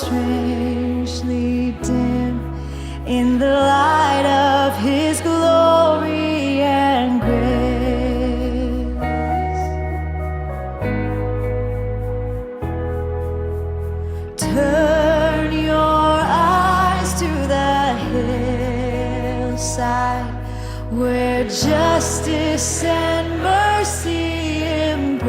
strangely dim in the light of His glory and grace. Turn your eyes to the hillside where justice and mercy embrace.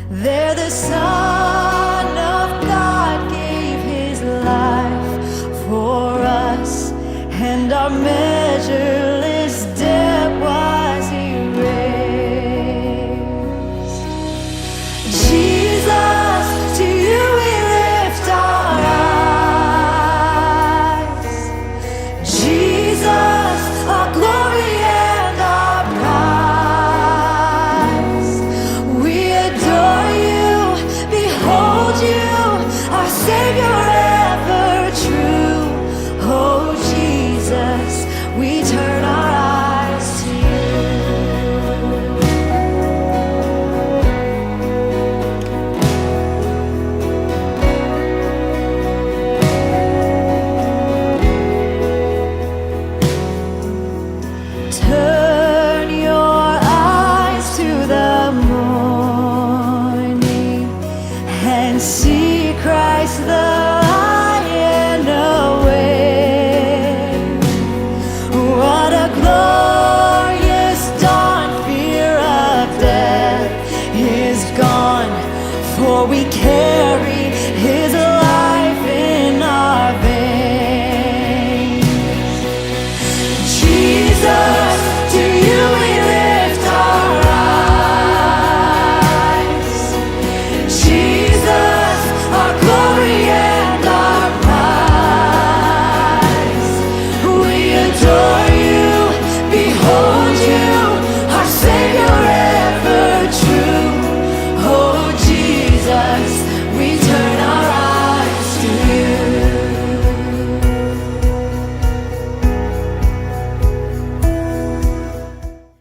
There the Son of God gave His life for us, and our measureless debt was erased. Jesus, to you we lift our eyes. Jesus, our glory and our prize. We adore you, behold you, our Savior ever true. Oh Jesus, we turn our eyes to you. Turn your eyes to the morning and see Christ the Lion away. What a glorious dawn! Fear of death is gone, for we carry His life in our veins. Jesus, to you we lift our eyes. Jesus, our glory and our prize. We adore you, behold you, our Savior ever true. Oh Jesus, we turn our eyes to you.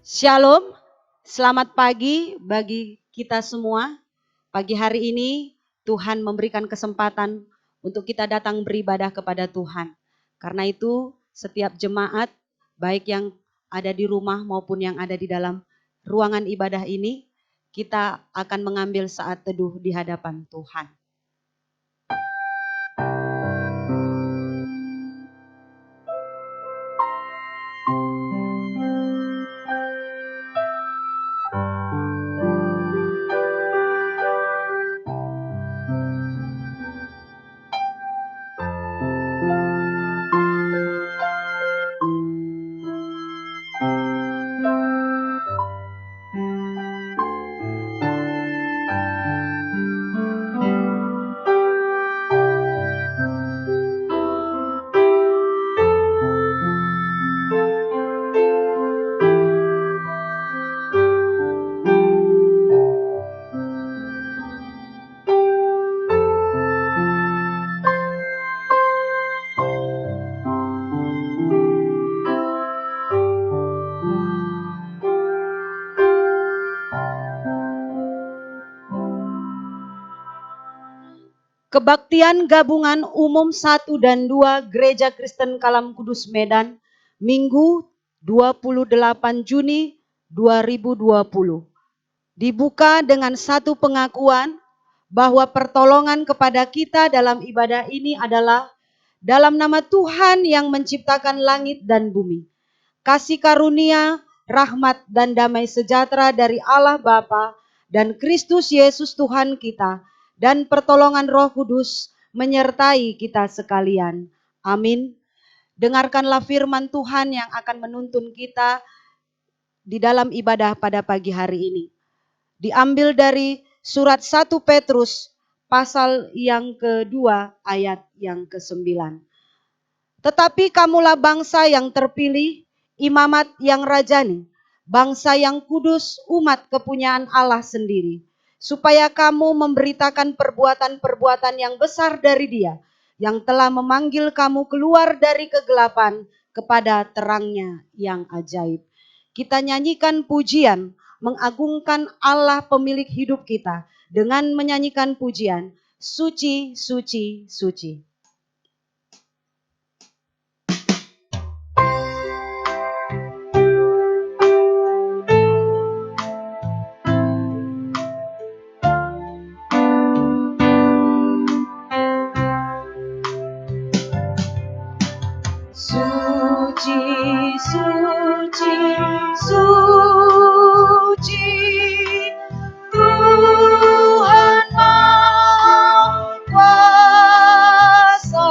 Shalom, selamat pagi bagi kita semua. Pagi hari ini Tuhan memberikan kesempatan untuk kita datang beribadah kepada Tuhan. Karena itu setiap jemaat, baik yang ada di rumah maupun yang ada di dalam ruangan ibadah ini, kita akan mengambil saat teduh di hadapan Tuhan. Kebaktian Gabungan Umum 1 dan 2 Gereja Kristen Kalam Kudus Medan, Minggu 28 Juni 2020. Dibuka dengan satu pengakuan bahwa pertolongan kepada kita dalam ibadah ini adalah dalam nama Tuhan yang menciptakan langit dan bumi. Kasih karunia, rahmat dan damai sejahtera dari Allah Bapa dan Kristus Yesus Tuhan kita dan pertolongan Roh Kudus menyertai kita sekalian. Amin. Dengarkanlah firman Tuhan yang akan menuntun kita di dalam ibadah pada pagi hari ini. Diambil dari surat 1 Petrus pasal yang kedua ayat yang ke-9. Tetapi kamulah bangsa yang terpilih, imamat yang rajani, bangsa yang kudus, umat kepunyaan Allah sendiri, supaya kamu memberitakan perbuatan-perbuatan yang besar dari Dia, yang telah memanggil kamu keluar dari kegelapan kepada terangnya yang ajaib. Kita nyanyikan pujian, mengagungkan Allah pemilik hidup kita, dengan menyanyikan pujian, Suci, suci, suci. Suci, suci, suci, Tuhan Maha Kuasa.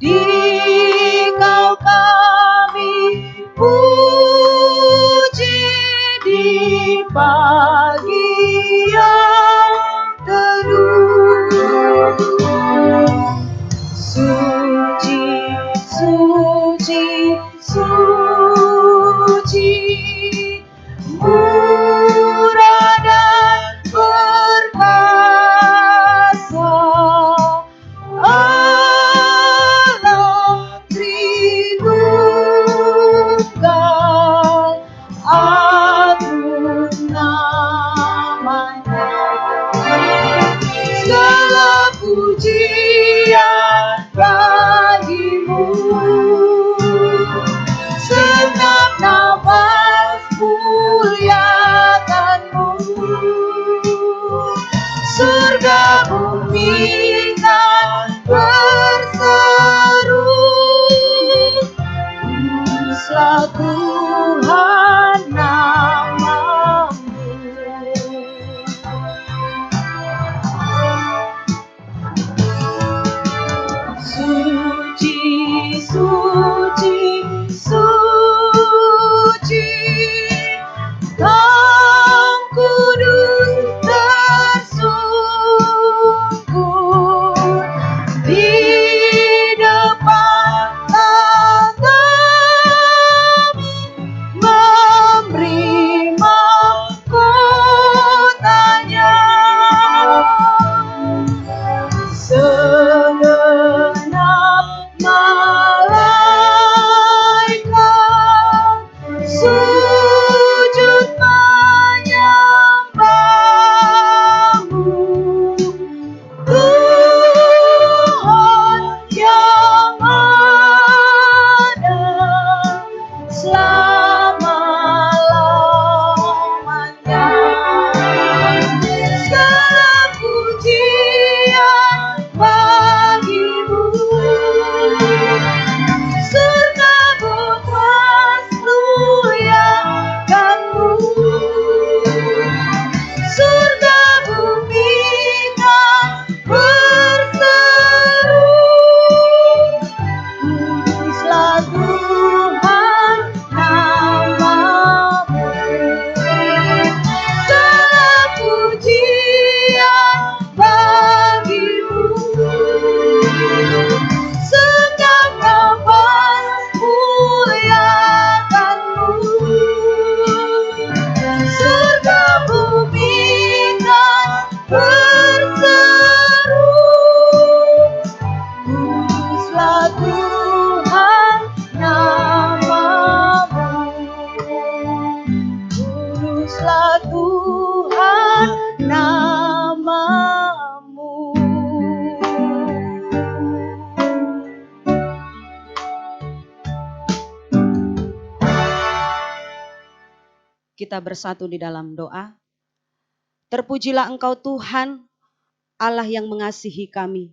Dikau kami puji di pagi yang teduh. Suci, suci, suci, murah dan perkasa, Allah Tritunggal, agung namanya. Segala pujian bagimu, segenap nafas muliakanmu. Surga bumi kan berseru, kuduslah Tuhan namamu. Suci, suci, suci, Kau kudus tersungkur di depan tatamu, memberi mahkotanya. Segenap malaikat sujud menyembahmu, Tuhan yang ada selama-lamanya. Segala pujian bagimu, surga puas muliakanmu. Surga bumi kan berseru, kuduslah Tuhan namamu. Segala pujian bagimu, segenap nafas muliakanmu. Surga bumi kan berseru, kuduslah Tuhan namamu. Kuduslah Tuhan namamu. Kita bersatu di dalam doa. Terpujilah Engkau Tuhan, Allah yang mengasihi kami,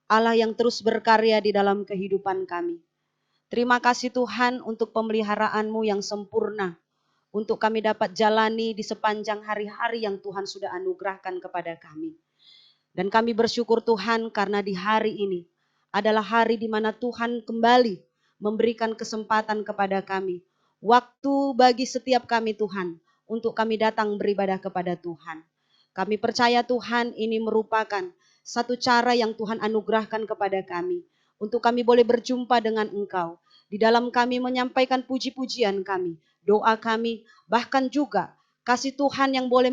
Allah yang terus berkarya di dalam kehidupan kami. Terima kasih Tuhan untuk pemeliharaanmu yang sempurna, untuk kami dapat jalani di sepanjang hari-hari yang Tuhan sudah anugerahkan kepada kami. Dan kami bersyukur Tuhan karena di hari ini adalah hari di mana Tuhan kembali memberikan kesempatan kepada kami. Waktu bagi setiap kami Tuhan, untuk kami datang beribadah kepada Tuhan. Kami percaya Tuhan ini merupakan satu cara yang Tuhan anugerahkan kepada kami. Untuk kami boleh berjumpa dengan Engkau. Di dalam kami menyampaikan puji-pujian kami, doa kami, bahkan juga kasih Tuhan yang boleh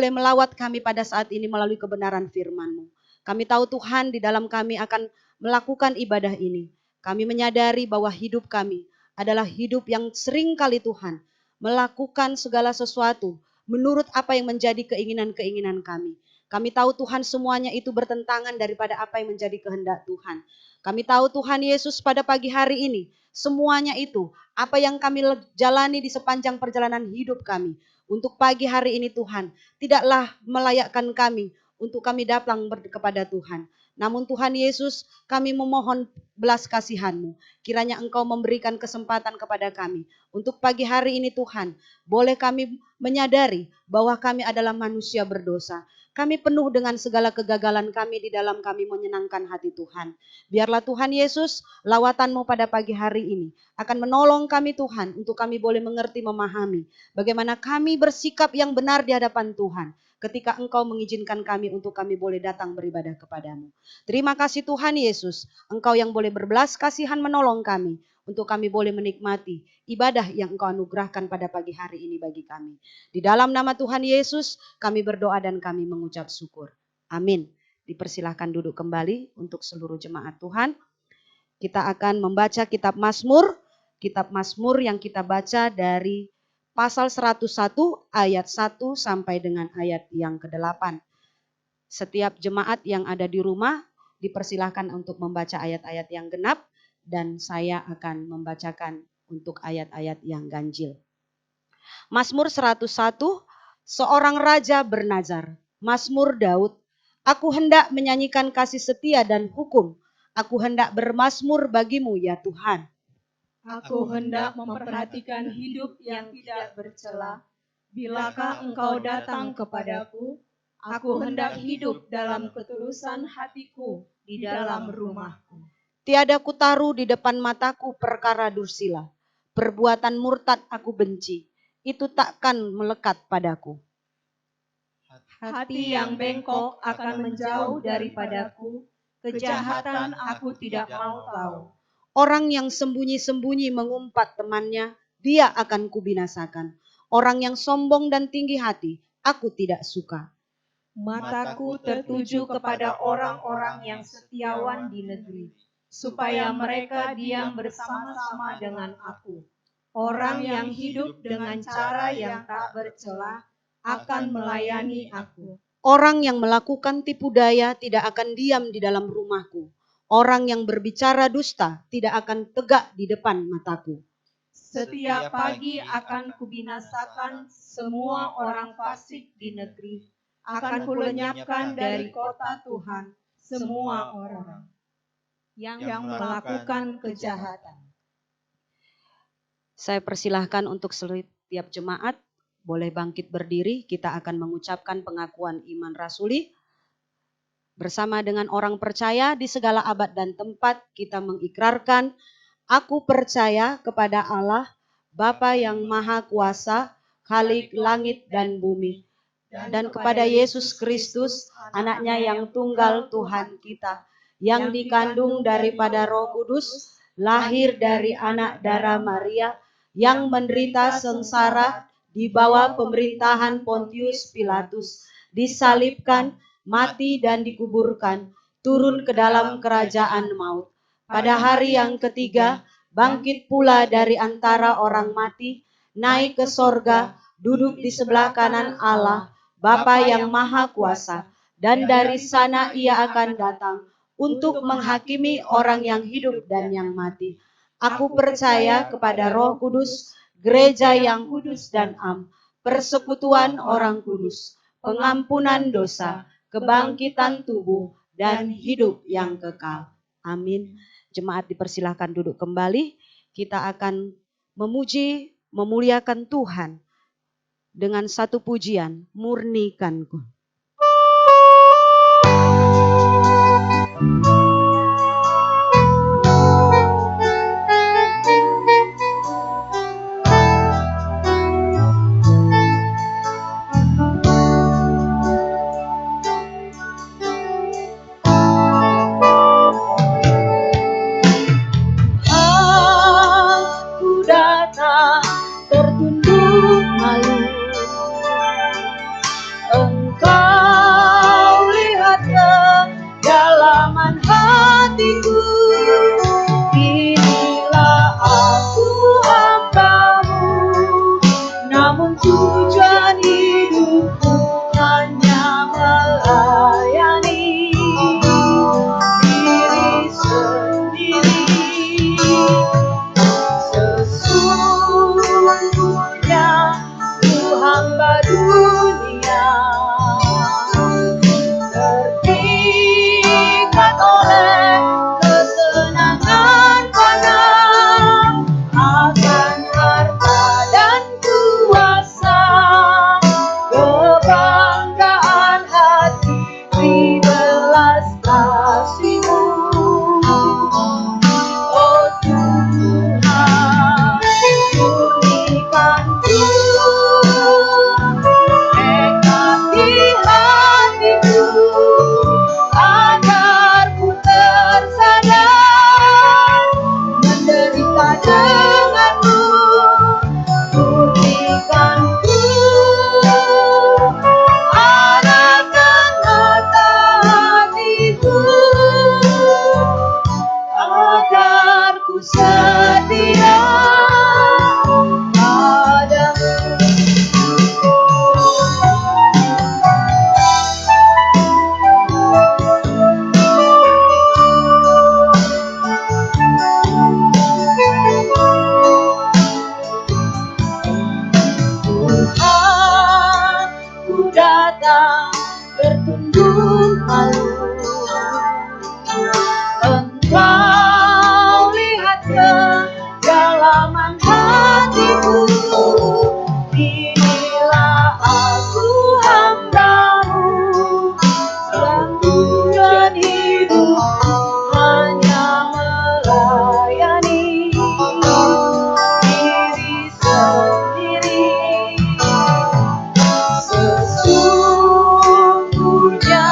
melawat kami pada saat ini melalui kebenaran firman-Mu. Kami tahu Tuhan di dalam kami akan melakukan ibadah ini. Kami menyadari bahwa hidup kami adalah hidup yang sering kali Tuhan melakukan segala sesuatu menurut apa yang menjadi keinginan-keinginan kami. Kami tahu Tuhan semuanya itu bertentangan daripada apa yang menjadi kehendak Tuhan. Kami tahu Tuhan Yesus pada pagi hari ini, semuanya itu, apa yang kami jalani di sepanjang perjalanan hidup kami. Untuk pagi hari ini Tuhan, tidaklah melayakkan kami untuk kami datang kepada Tuhan. Namun Tuhan Yesus, kami memohon belas kasihan-Mu. Kiranya Engkau memberikan kesempatan kepada kami. Untuk pagi hari ini Tuhan, boleh kami menyadari bahwa kami adalah manusia berdosa. Kami penuh dengan segala kegagalan kami di dalam kami menyenangkan hati Tuhan. Biarlah Tuhan Yesus, lawatan-Mu pada pagi hari ini akan menolong kami Tuhan untuk kami boleh mengerti, memahami bagaimana kami bersikap yang benar di hadapan Tuhan ketika Engkau mengizinkan kami untuk kami boleh datang beribadah kepadamu. Terima kasih Tuhan Yesus, Engkau yang boleh berbelas kasihan menolong kami untuk kami boleh menikmati ibadah yang Engkau anugerahkan pada pagi hari ini bagi kami. Di dalam nama Tuhan Yesus, kami berdoa dan kami mengucap syukur. Amin. Dipersilahkan duduk kembali untuk seluruh jemaat Tuhan. Kita akan membaca kitab Mazmur yang kita baca dari pasal 101 ayat 1 sampai dengan ayat yang ke-8. Setiap jemaat yang ada di rumah dipersilahkan untuk membaca ayat-ayat yang genap dan saya akan membacakan untuk ayat-ayat yang ganjil. Mazmur 101, seorang raja bernazar. Mazmur Daud, aku hendak menyanyikan kasih setia dan hukum. Aku hendak bermazmur bagimu ya Tuhan. Aku hendak memperhatikan hidup yang tidak bercela. Bilakah Engkau datang kepadaku, aku hendak hidup dalam ketulusan hatiku di dalam rumahku. Tiada kutaruh di depan mataku perkara dursila. Perbuatan murtad aku benci. Itu takkan melekat padaku. Hati yang bengkok akan menjauh daripadaku. Kejahatan aku tidak mau tahu. Orang yang sembunyi-sembunyi mengumpat temannya, dia akan kubinasakan. Orang yang sombong dan tinggi hati, aku tidak suka. Mataku tertuju kepada orang-orang yang setiawan di negeri, supaya mereka diam bersama-sama dengan aku. Orang yang hidup dengan cara yang tak bercela akan melayani aku. Orang yang melakukan tipu daya tidak akan diam di dalam rumahku. Orang yang berbicara dusta tidak akan tegak di depan mataku. Setiap pagi akan kubinasakan semua orang fasik di negeri. Akan kulenyapkan dari kota Tuhan semua orang yang melakukan kejahatan. Saya persilahkan untuk setiap jemaat boleh bangkit berdiri. Kita akan mengucapkan pengakuan iman rasuli. Bersama dengan orang percaya di segala abad dan tempat kita mengikrarkan, aku percaya kepada Allah, Bapa yang Maha Kuasa, Khalik langit dan bumi, dan kepada Yesus Kristus, anaknya yang tunggal Tuhan kita, yang dikandung daripada Roh Kudus, lahir dari anak darah Maria, yang menderita sengsara di bawah pemerintahan Pontius Pilatus, disalibkan, mati dan dikuburkan, turun ke dalam kerajaan maut. Pada hari yang ketiga, bangkit pula dari antara orang mati, naik ke sorga, duduk di sebelah kanan Allah, Bapa yang Maha Kuasa, dan dari sana ia akan datang untuk menghakimi orang yang hidup dan yang mati. Aku percaya kepada Roh Kudus, gereja yang kudus dan am, persekutuan orang kudus, pengampunan dosa, kebangkitan tubuh, dan hidup yang kekal. Amin. Jemaat dipersilahkan duduk kembali. Kita akan memuji, memuliakan Tuhan dengan satu pujian, murnikanku. Tertunduk malu, Engkau datang bertunduk malu. Engkau lihat kedalaman hatiku, inilah aku hamba-Mu, selalu dan hidup hanya melayani diri sendiri. Sesungguhnya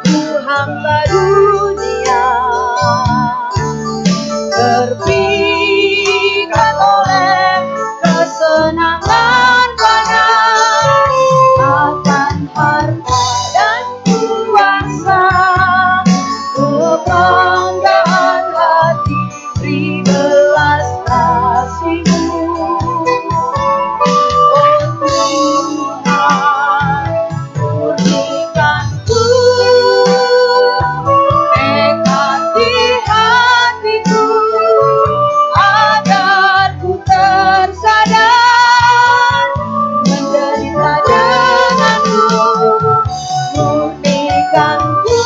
ku hamba dunia, terpikat oleh kesenangan panas akan harta dan kuasa, kebanggaan hati beri belas kasih-Mu. Oh Tuhan, murnikanku tekad di hatiku, agar ku tersadar menderita denganmu. Murnikanku,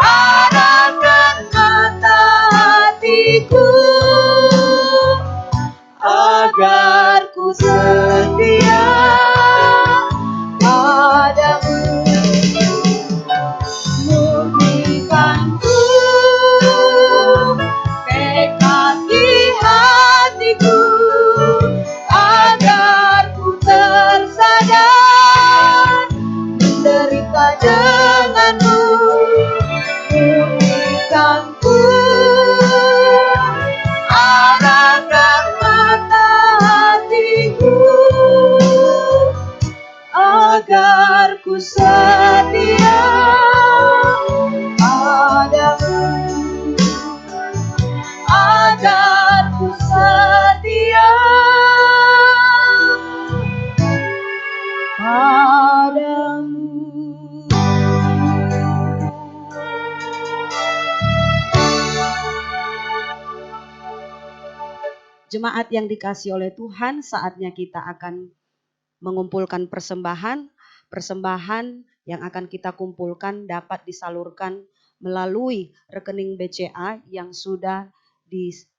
arahkan mata hatiku, agar ku setia padamu. Murnikanku tekad di hatiku, agar ku tersadar menderita denganmu. Murnikanku, arahkan mata hatiku, agar ku setia padamu, agar ku setia padamu. Jemaat yang dikasihi oleh Tuhan, saatnya kita akan mengumpulkan persembahan. Persembahan yang akan kita kumpulkan dapat disalurkan melalui rekening BCA yang sudah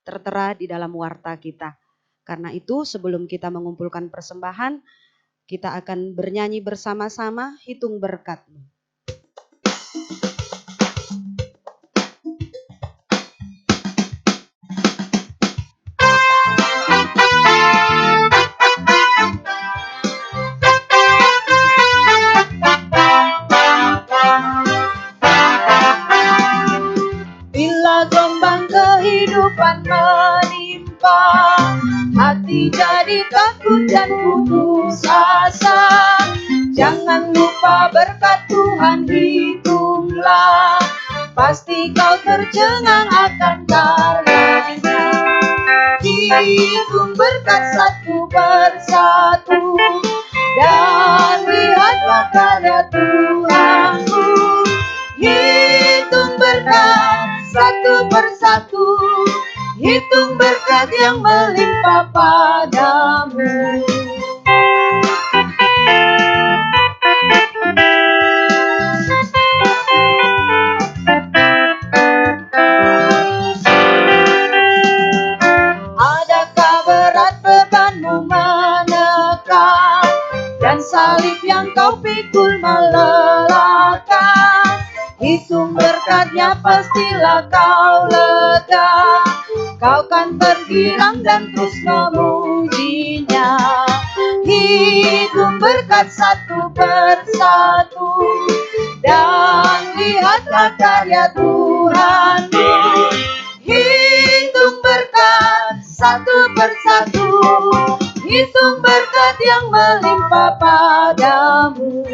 tertera di dalam warta kita. Karena itu sebelum kita mengumpulkan persembahan, kita akan bernyanyi bersama-sama Hitung Berkat-Mu. Bila gelombang kehidupan menimpa, hati jadi takut dan putus asa. Jangan lupa berkat Tuhan hitunglah, pasti kau tercengang akan karyanya. Hitung berkat satu persatu, dan lihatlah karya Tuhanmu. Hitung berkat satu persatu, hitung berkat yang melimpah padamu. Adakah berat bebanmu menekan, dan salib yang kau pikul melelahkan? Hitung berkatnya pastilah kau lega, kau kan bergirang dan terus memujinya. Hitung berkat satu persatu, dan lihatlah karya Tuhanmu. Hitung berkat satu persatu, hitung berkat yang melimpah padamu.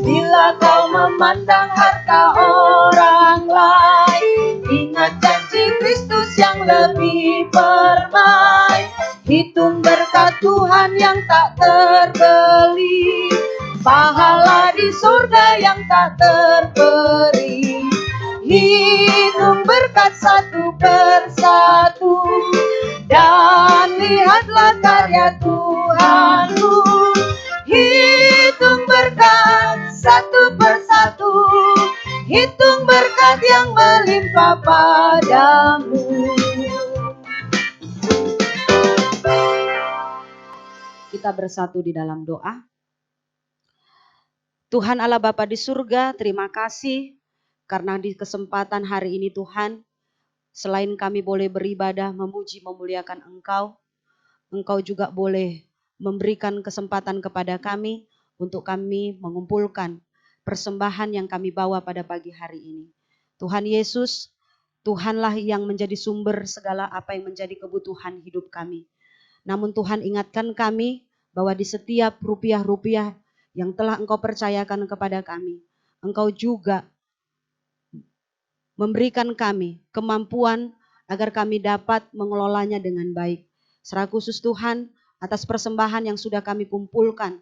Bila kau memandang harta orang lain, ingat janji Kristus yang lebih permai. Hitung berkat Tuhan yang tak terbeli, pahala di surga yang tak terperi. Hitung berkat satu persatu, dan lihatlah karya Tuhanmu. Hitung berkat satu persatu, hitung berkat yang melimpah padamu. Kita bersatu di dalam doa. Tuhan Allah Bapa di surga, terima kasih karena di kesempatan hari ini Tuhan, selain kami boleh beribadah, memuji, memuliakan Engkau, Engkau juga boleh memberikan kesempatan kepada kami untuk kami mengumpulkan persembahan yang kami bawa pada pagi hari ini. Tuhan Yesus, Tuhanlah yang menjadi sumber segala apa yang menjadi kebutuhan hidup kami. Namun Tuhan ingatkan kami bahwa di setiap rupiah-rupiah yang telah Engkau percayakan kepada kami, Engkau juga memberikan kami kemampuan agar kami dapat mengelolanya dengan baik. Serah khusus Tuhan atas persembahan yang sudah kami kumpulkan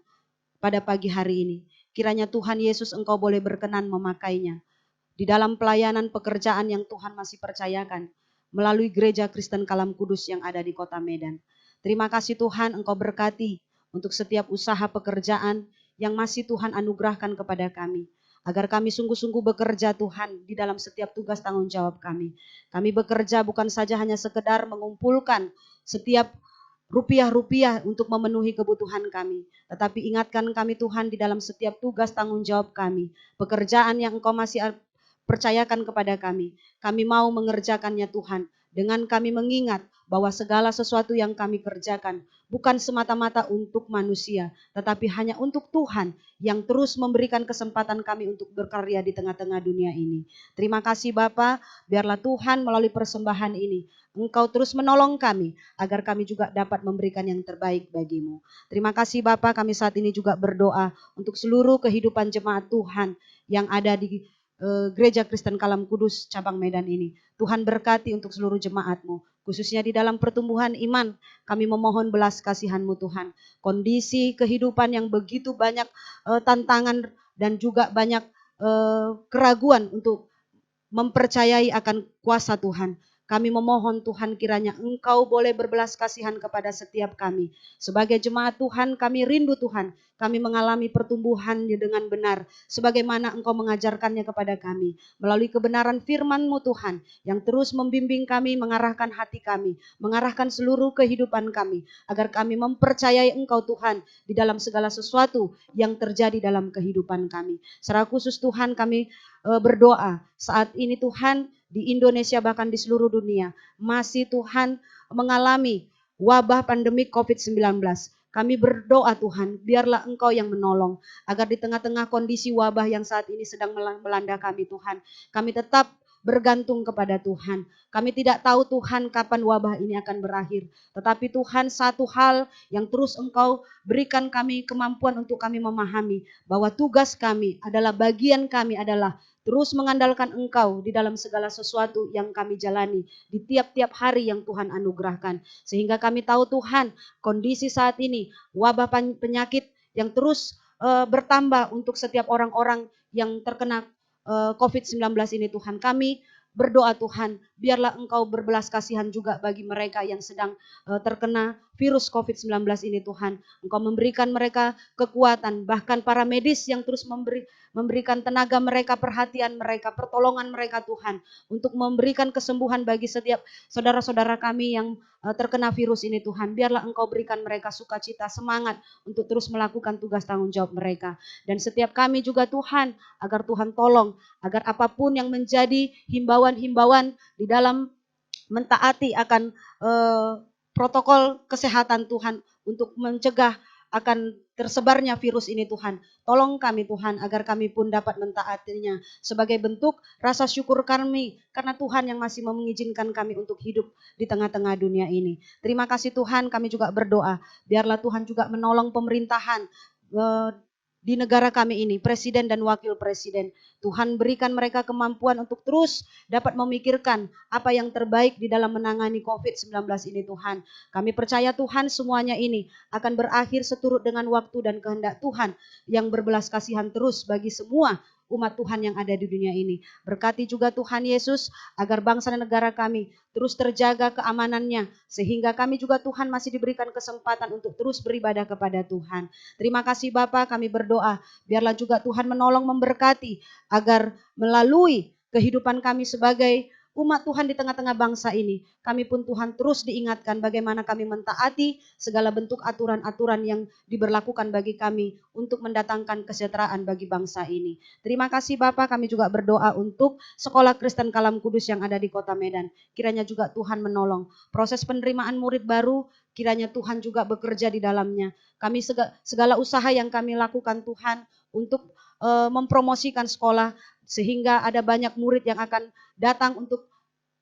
pada pagi hari ini. Kiranya Tuhan Yesus Engkau boleh berkenan memakainya di dalam pelayanan pekerjaan yang Tuhan masih percayakan melalui Gereja Kristen Kalam Kudus yang ada di Kota Medan. Terima kasih Tuhan, Engkau berkati untuk setiap usaha pekerjaan yang masih Tuhan anugerahkan kepada kami. Agar kami sungguh-sungguh bekerja Tuhan di dalam setiap tugas tanggung jawab kami. Kami bekerja bukan saja hanya sekedar mengumpulkan setiap rupiah-rupiah untuk memenuhi kebutuhan kami. Tetapi ingatkan kami Tuhan di dalam setiap tugas tanggung jawab kami. Pekerjaan yang Engkau masih percayakan kepada kami. Kami mau mengerjakannya Tuhan. Dengan kami mengingat bahwa segala sesuatu yang kami kerjakan bukan semata-mata untuk manusia, tetapi hanya untuk Tuhan yang terus memberikan kesempatan kami untuk berkarya di tengah-tengah dunia ini. Terima kasih Bapa, biarlah Tuhan melalui persembahan ini Engkau terus menolong kami agar kami juga dapat memberikan yang terbaik bagimu. Terima kasih Bapa, kami saat ini juga berdoa untuk seluruh kehidupan jemaat Tuhan yang ada di Gereja Kristen Kalam Kudus cabang Medan ini. Tuhan berkati untuk seluruh jemaat-Mu, khususnya di dalam pertumbuhan iman. Kami memohon belas kasihan-Mu Tuhan. Kondisi kehidupan yang begitu banyak tantangan dan juga banyak keraguan untuk mempercayai akan kuasa Tuhan. Kami memohon Tuhan kiranya Engkau boleh berbelas kasihan kepada setiap kami. Sebagai jemaat Tuhan kami rindu Tuhan. Kami mengalami pertumbuhannya dengan benar. Sebagaimana Engkau mengajarkannya kepada kami. Melalui kebenaran firman-Mu Tuhan. Yang terus membimbing kami, mengarahkan hati kami. Mengarahkan seluruh kehidupan kami. Agar kami mempercayai Engkau Tuhan. Di dalam segala sesuatu yang terjadi dalam kehidupan kami. Secara khusus Tuhan kami berdoa saat ini Tuhan di Indonesia bahkan di seluruh dunia masih Tuhan mengalami wabah pandemi COVID-19. Kami berdoa Tuhan, biarlah Engkau yang menolong agar di tengah-tengah kondisi wabah yang saat ini sedang melanda kami Tuhan, kami tetap bergantung kepada Tuhan. Kami tidak tahu Tuhan kapan wabah ini akan berakhir. Tetapi Tuhan satu hal yang terus Engkau berikan kami kemampuan untuk kami memahami bahwa tugas kami adalah bagian kami adalah terus mengandalkan Engkau di dalam segala sesuatu yang kami jalani di tiap-tiap hari yang Tuhan anugerahkan. Sehingga kami tahu Tuhan kondisi saat ini wabah penyakit yang terus bertambah untuk setiap orang-orang yang terkena COVID-19 ini Tuhan. Kami berdoa Tuhan, biarlah Engkau berbelas kasihan juga bagi mereka yang sedang terkena virus COVID-19 ini Tuhan. Engkau memberikan mereka kekuatan, bahkan para medis yang terus memberikan tenaga mereka, perhatian mereka, pertolongan mereka Tuhan. Untuk memberikan kesembuhan bagi setiap saudara-saudara kami yang terkena virus ini Tuhan. Biarlah Engkau berikan mereka sukacita, semangat untuk terus melakukan tugas tanggung jawab mereka. Dan setiap kami juga Tuhan, agar Tuhan tolong, agar apapun yang menjadi himbauan-himbauan di dalam mentaati akan protokol kesehatan Tuhan untuk mencegah akan tersebarnya virus ini Tuhan. Tolong kami Tuhan agar kami pun dapat mentaatinya sebagai bentuk rasa syukur kami karena Tuhan yang masih mengizinkan kami untuk hidup di tengah-tengah dunia ini. Terima kasih Tuhan, kami juga berdoa biarlah Tuhan juga menolong pemerintahan di negara kami ini, presiden dan wakil presiden. Tuhan berikan mereka kemampuan untuk terus dapat memikirkan apa yang terbaik di dalam menangani COVID-19 ini Tuhan. Kami percaya Tuhan semuanya ini akan berakhir seturut dengan waktu dan kehendak Tuhan yang berbelas kasihan terus bagi semua umat Tuhan yang ada di dunia ini. Berkati juga Tuhan Yesus agar bangsa dan negara kami terus terjaga keamanannya, sehingga kami juga Tuhan masih diberikan kesempatan untuk terus beribadah kepada Tuhan. Terima kasih Bapa, kami berdoa biarlah juga Tuhan menolong memberkati agar melalui kehidupan kami sebagai umat Tuhan di tengah-tengah bangsa ini, kami pun Tuhan terus diingatkan bagaimana kami mentaati segala bentuk aturan-aturan yang diberlakukan bagi kami untuk mendatangkan kesejahteraan bagi bangsa ini. Terima kasih Bapak, kami juga berdoa untuk Sekolah Kristen Kalam Kudus yang ada di Kota Medan. Kiranya juga Tuhan menolong proses penerimaan murid baru, kiranya Tuhan juga bekerja di dalamnya. Kami segala usaha yang kami lakukan Tuhan untuk mempromosikan sekolah sehingga ada banyak murid yang akan datang untuk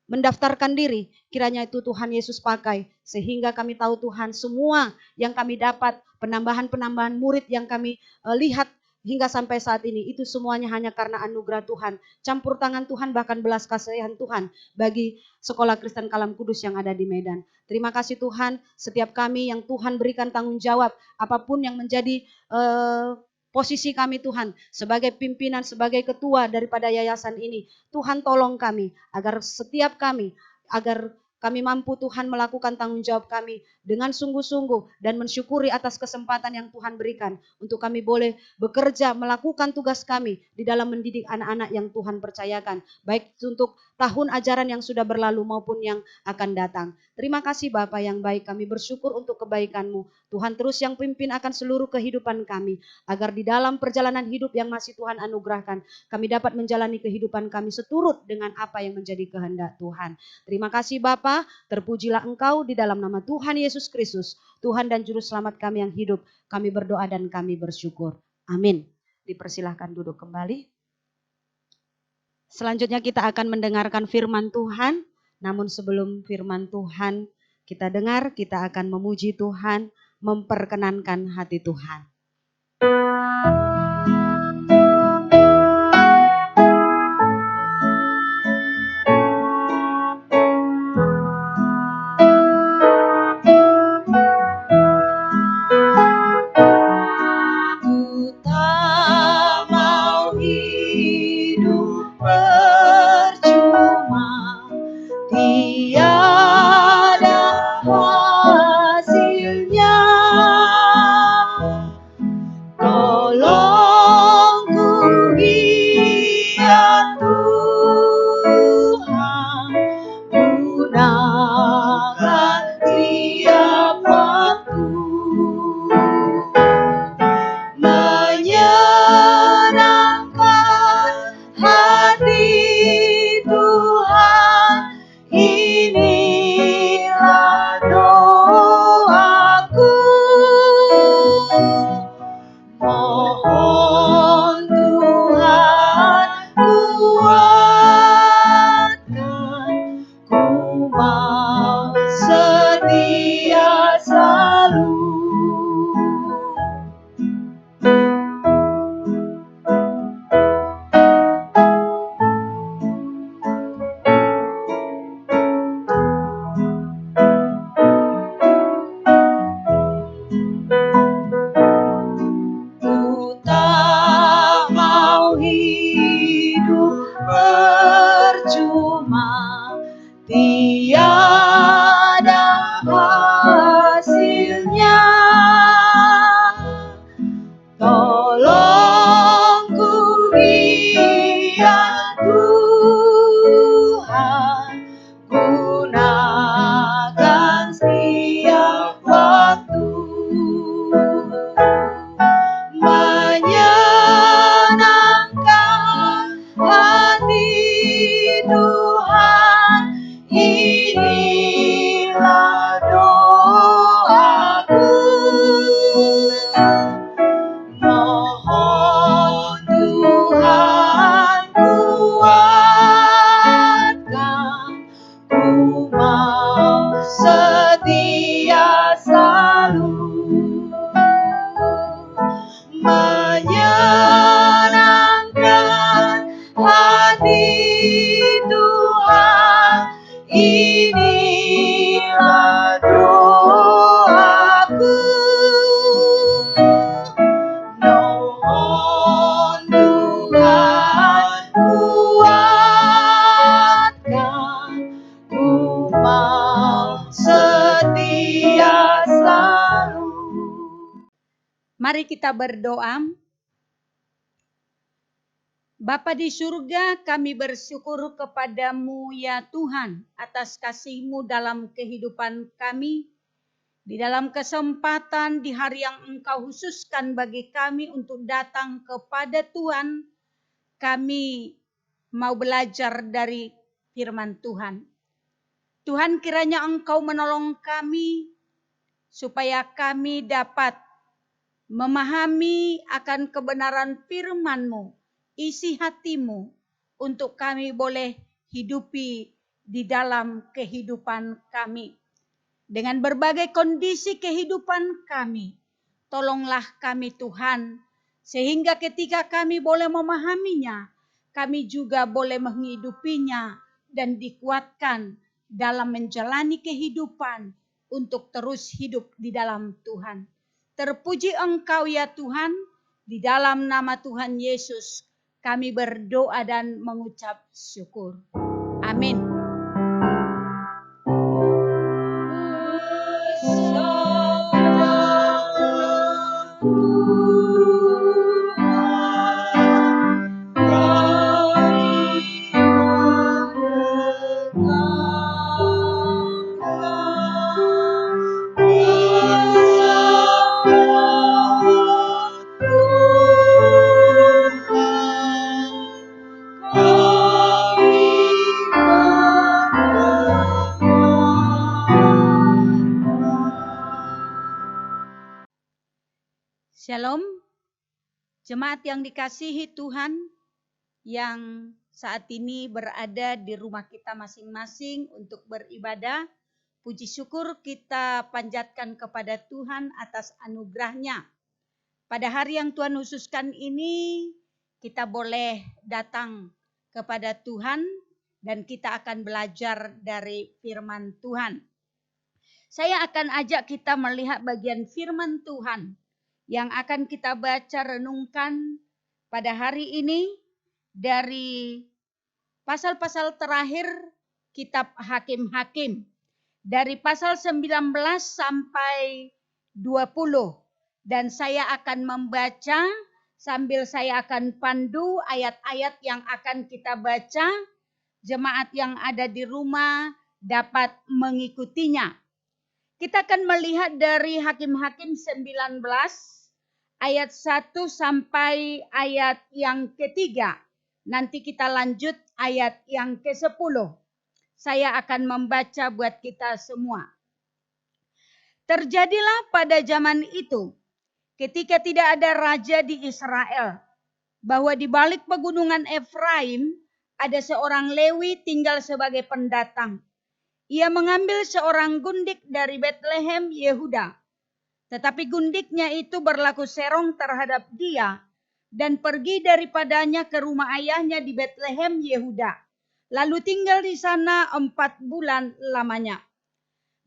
mendaftarkan diri, kiranya itu Tuhan Yesus pakai, sehingga kami tahu Tuhan semua yang kami dapat, penambahan-penambahan murid yang kami lihat hingga sampai saat ini, itu semuanya hanya karena anugerah Tuhan, campur tangan Tuhan, bahkan belas kasihan Tuhan bagi Sekolah Kristen Kalam Kudus yang ada di Medan. Terima kasih Tuhan, setiap kami yang Tuhan berikan tanggung jawab, apapun yang menjadi posisi kami Tuhan, sebagai pimpinan, sebagai ketua daripada yayasan ini, Tuhan tolong kami, agar setiap kami, agar kami mampu Tuhan melakukan tanggung jawab kami dengan sungguh-sungguh dan mensyukuri atas kesempatan yang Tuhan berikan untuk kami boleh bekerja melakukan tugas kami di dalam mendidik anak-anak yang Tuhan percayakan, baik untuk tahun ajaran yang sudah berlalu maupun yang akan datang. Terima kasih Bapa yang baik, kami bersyukur untuk kebaikan-Mu. Tuhan terus yang pimpin akan seluruh kehidupan kami, agar di dalam perjalanan hidup yang masih Tuhan anugerahkan, kami dapat menjalani kehidupan kami seturut dengan apa yang menjadi kehendak Tuhan. Terima kasih Bapa, terpujilah Engkau di dalam nama Tuhan Yesus Kristus, Tuhan dan Juru Selamat kami yang hidup. Kami berdoa dan kami bersyukur. Amin. Dipersilahkan duduk kembali. Selanjutnya kita akan mendengarkan firman Tuhan. Namun sebelum firman Tuhan kita dengar, kita akan memuji Tuhan, memperkenankan hati Tuhan. Tolong Mari kita berdoa. Bapa di surga, kami bersyukur kepadamu ya Tuhan atas kasih-Mu dalam kehidupan kami. Di dalam kesempatan di hari yang Engkau khususkan bagi kami untuk datang kepada Tuhan, kami mau belajar dari firman Tuhan. Tuhan, kiranya Engkau menolong kami supaya kami dapat memahami akan kebenaran firman-Mu, isi hati-Mu, untuk kami boleh hidupi di dalam kehidupan kami. Dengan berbagai kondisi kehidupan kami, tolonglah kami Tuhan, sehingga ketika kami boleh memahaminya, kami juga boleh menghidupinya dan dikuatkan dalam menjalani kehidupan untuk terus hidup di dalam Tuhan. Terpuji Engkau ya Tuhan, di dalam nama Tuhan Yesus kami berdoa dan mengucap syukur. Amin. Shalom, jemaat yang dikasihi Tuhan yang saat ini berada di rumah kita masing-masing untuk beribadah. Puji syukur kita panjatkan kepada Tuhan atas anugerah-Nya. Pada hari yang Tuhan khususkan ini, kita boleh datang kepada Tuhan dan kita akan belajar dari firman Tuhan. Saya akan ajak kita melihat bagian firman Tuhan yang akan kita baca renungkan pada hari ini dari pasal-pasal terakhir kitab Hakim-Hakim. Dari pasal 19 sampai 20. Dan saya akan membaca sambil saya akan pandu ayat-ayat yang akan kita baca. Jemaat yang ada di rumah dapat mengikutinya. Kita akan melihat dari Hakim-Hakim 19 ayat 1 sampai ayat yang ketiga. Nanti kita lanjut ayat yang ke-10. Saya akan membaca buat kita semua. Terjadilah pada zaman itu, ketika tidak ada raja di Israel, bahwa di balik pegunungan Efraim ada seorang Lewi tinggal sebagai pendatang. Ia mengambil seorang gundik dari Betlehem, Yehuda. Tetapi gundiknya itu berlaku serong terhadap dia dan pergi daripadanya ke rumah ayahnya di Betlehem, Yehuda. Lalu tinggal di sana 4 bulan lamanya.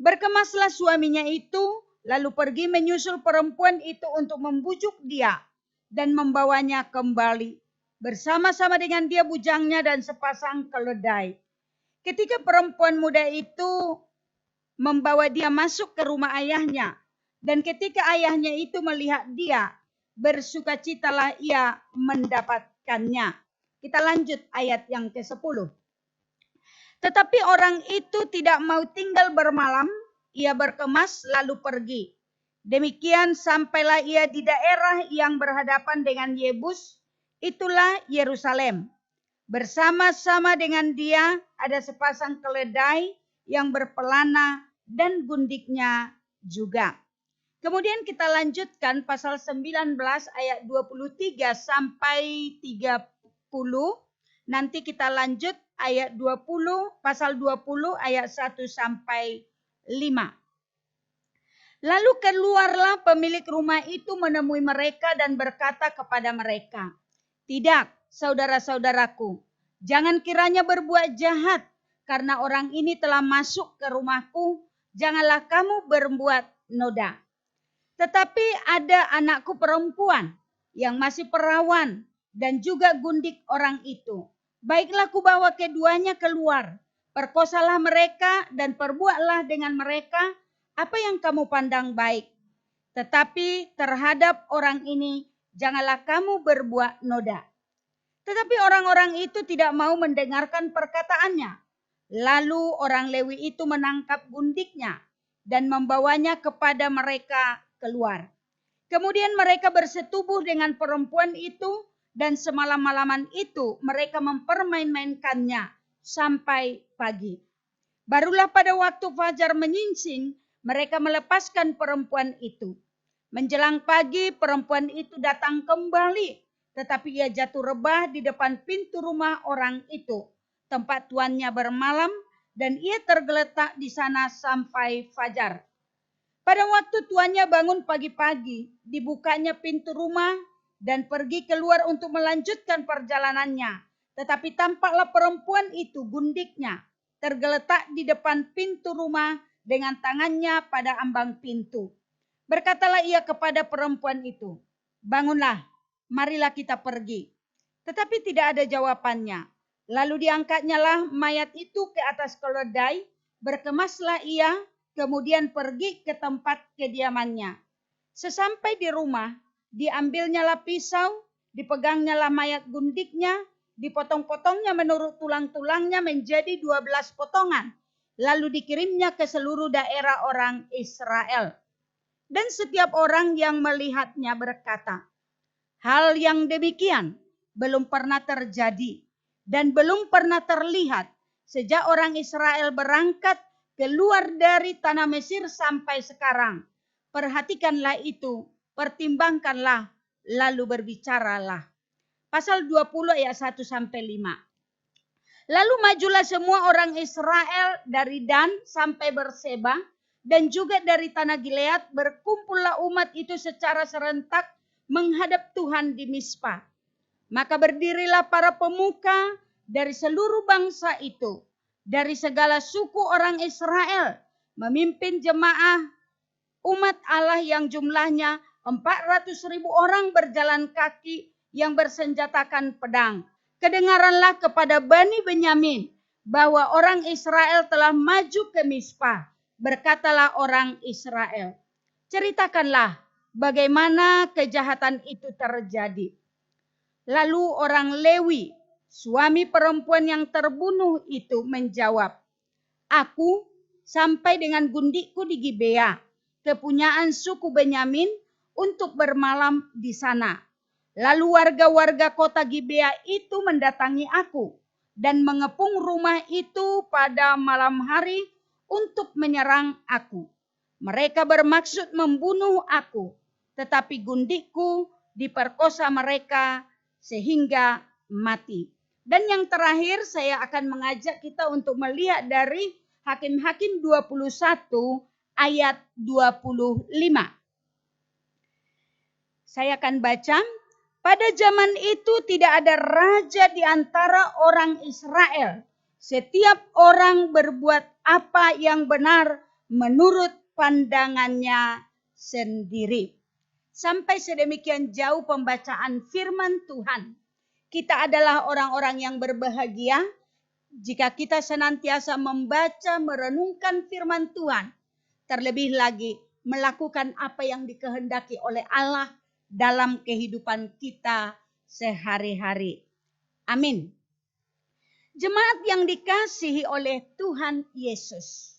Berkemaslah suaminya itu, lalu pergi menyusul perempuan itu untuk membujuk dia dan membawanya kembali. Bersama-sama dengan dia bujangnya dan sepasang keledai. Ketika perempuan muda itu membawa dia masuk ke rumah ayahnya, dan ketika ayahnya itu melihat dia, bersukacitalah ia mendapatkannya. Kita lanjut ayat yang ke-10. Tetapi orang itu tidak mau tinggal bermalam, ia berkemas lalu pergi. Demikian sampailah ia di daerah yang berhadapan dengan Yebus, itulah Yerusalem. Bersama-sama dengan dia ada sepasang keledai yang berpelana dan gundiknya juga. Kemudian kita lanjutkan pasal 19 ayat 23 sampai 30. Nanti kita lanjut ayat 20, pasal 20 ayat 1 sampai 5. Lalu keluarlah pemilik rumah itu menemui mereka dan berkata kepada mereka, "Tidak, saudara-saudaraku, jangan kiranya berbuat jahat, karena orang ini telah masuk ke rumahku, janganlah kamu berbuat noda. Tetapi ada anakku perempuan yang masih perawan dan juga gundik orang itu. Baiklah kubawa keduanya keluar, perkosalah mereka dan perbuatlah dengan mereka apa yang kamu pandang baik." Tetapi terhadap orang ini janganlah kamu berbuat noda. Tetapi orang-orang itu tidak mau mendengarkan perkataannya. Lalu orang Lewi itu menangkap gundiknya dan membawanya kepada mereka keluar. Kemudian mereka bersetubuh dengan perempuan itu dan semalam-malaman itu mereka mempermain-mainkannya sampai pagi. Barulah pada waktu fajar menyingsing mereka melepaskan perempuan itu. Menjelang pagi perempuan itu datang kembali, tetapi ia jatuh rebah di depan pintu rumah orang itu, tempat tuannya bermalam, dan ia tergeletak di sana sampai fajar. Pada waktu tuannya bangun pagi-pagi, dibukanya pintu rumah dan pergi keluar untuk melanjutkan perjalanannya. Tetapi tampaklah perempuan itu, gundiknya, tergeletak di depan pintu rumah dengan tangannya pada ambang pintu. Berkatalah ia kepada perempuan itu, bangunlah, marilah kita pergi. Tetapi tidak ada jawabannya. Lalu diangkatnya lah mayat itu ke atas keledai, berkemaslah ia, kemudian pergi ke tempat kediamannya. Sesampai di rumah, diambilnya lah pisau, dipegangnya lah mayat gundiknya, dipotong-potongnya menurut tulang-tulangnya menjadi 12 potongan. Lalu dikirimnya ke seluruh daerah orang Israel. Dan setiap orang yang melihatnya berkata, hal yang demikian belum pernah terjadi dan belum pernah terlihat sejak orang Israel berangkat keluar dari tanah Mesir sampai sekarang. Perhatikanlah itu, pertimbangkanlah, lalu berbicaralah. Pasal 20 ayat 1 sampai 5. Lalu majulah semua orang Israel dari Dan sampai Berseba, dan juga dari tanah Gilead, berkumpullah umat itu secara serentak menghadap Tuhan di Mispa. Maka berdirilah para pemuka dari seluruh bangsa itu, dari segala suku orang Israel, memimpin jemaah umat Allah yang jumlahnya 400.000 orang berjalan kaki yang bersenjatakan pedang. Kedengaranlah kepada Bani Benyamin bahwa orang Israel telah maju ke Mispa. Berkatalah orang Israel, ceritakanlah bagaimana kejahatan itu terjadi. Lalu orang Lewi, suami perempuan yang terbunuh itu menjawab, aku sampai dengan gundikku di Gibea, kepunyaan suku Benyamin, untuk bermalam di sana. Lalu warga-warga kota Gibea itu mendatangi aku dan mengepung rumah itu pada malam hari untuk menyerang aku. Mereka bermaksud membunuh aku, tetapi gundikku diperkosa mereka sehingga mati. Dan yang terakhir saya akan mengajak kita untuk melihat dari Hakim-Hakim 21 ayat 25. Saya akan baca. Pada zaman itu tidak ada raja di antara orang Israel. Setiap orang berbuat apa yang benar menurut pandangannya sendiri. Sampai sedemikian jauh pembacaan firman Tuhan. Kita adalah orang-orang yang berbahagia jika kita senantiasa membaca, merenungkan firman Tuhan. Terlebih lagi melakukan apa yang dikehendaki oleh Allah dalam kehidupan kita sehari-hari. Amin. Jemaat yang dikasihi oleh Tuhan Yesus.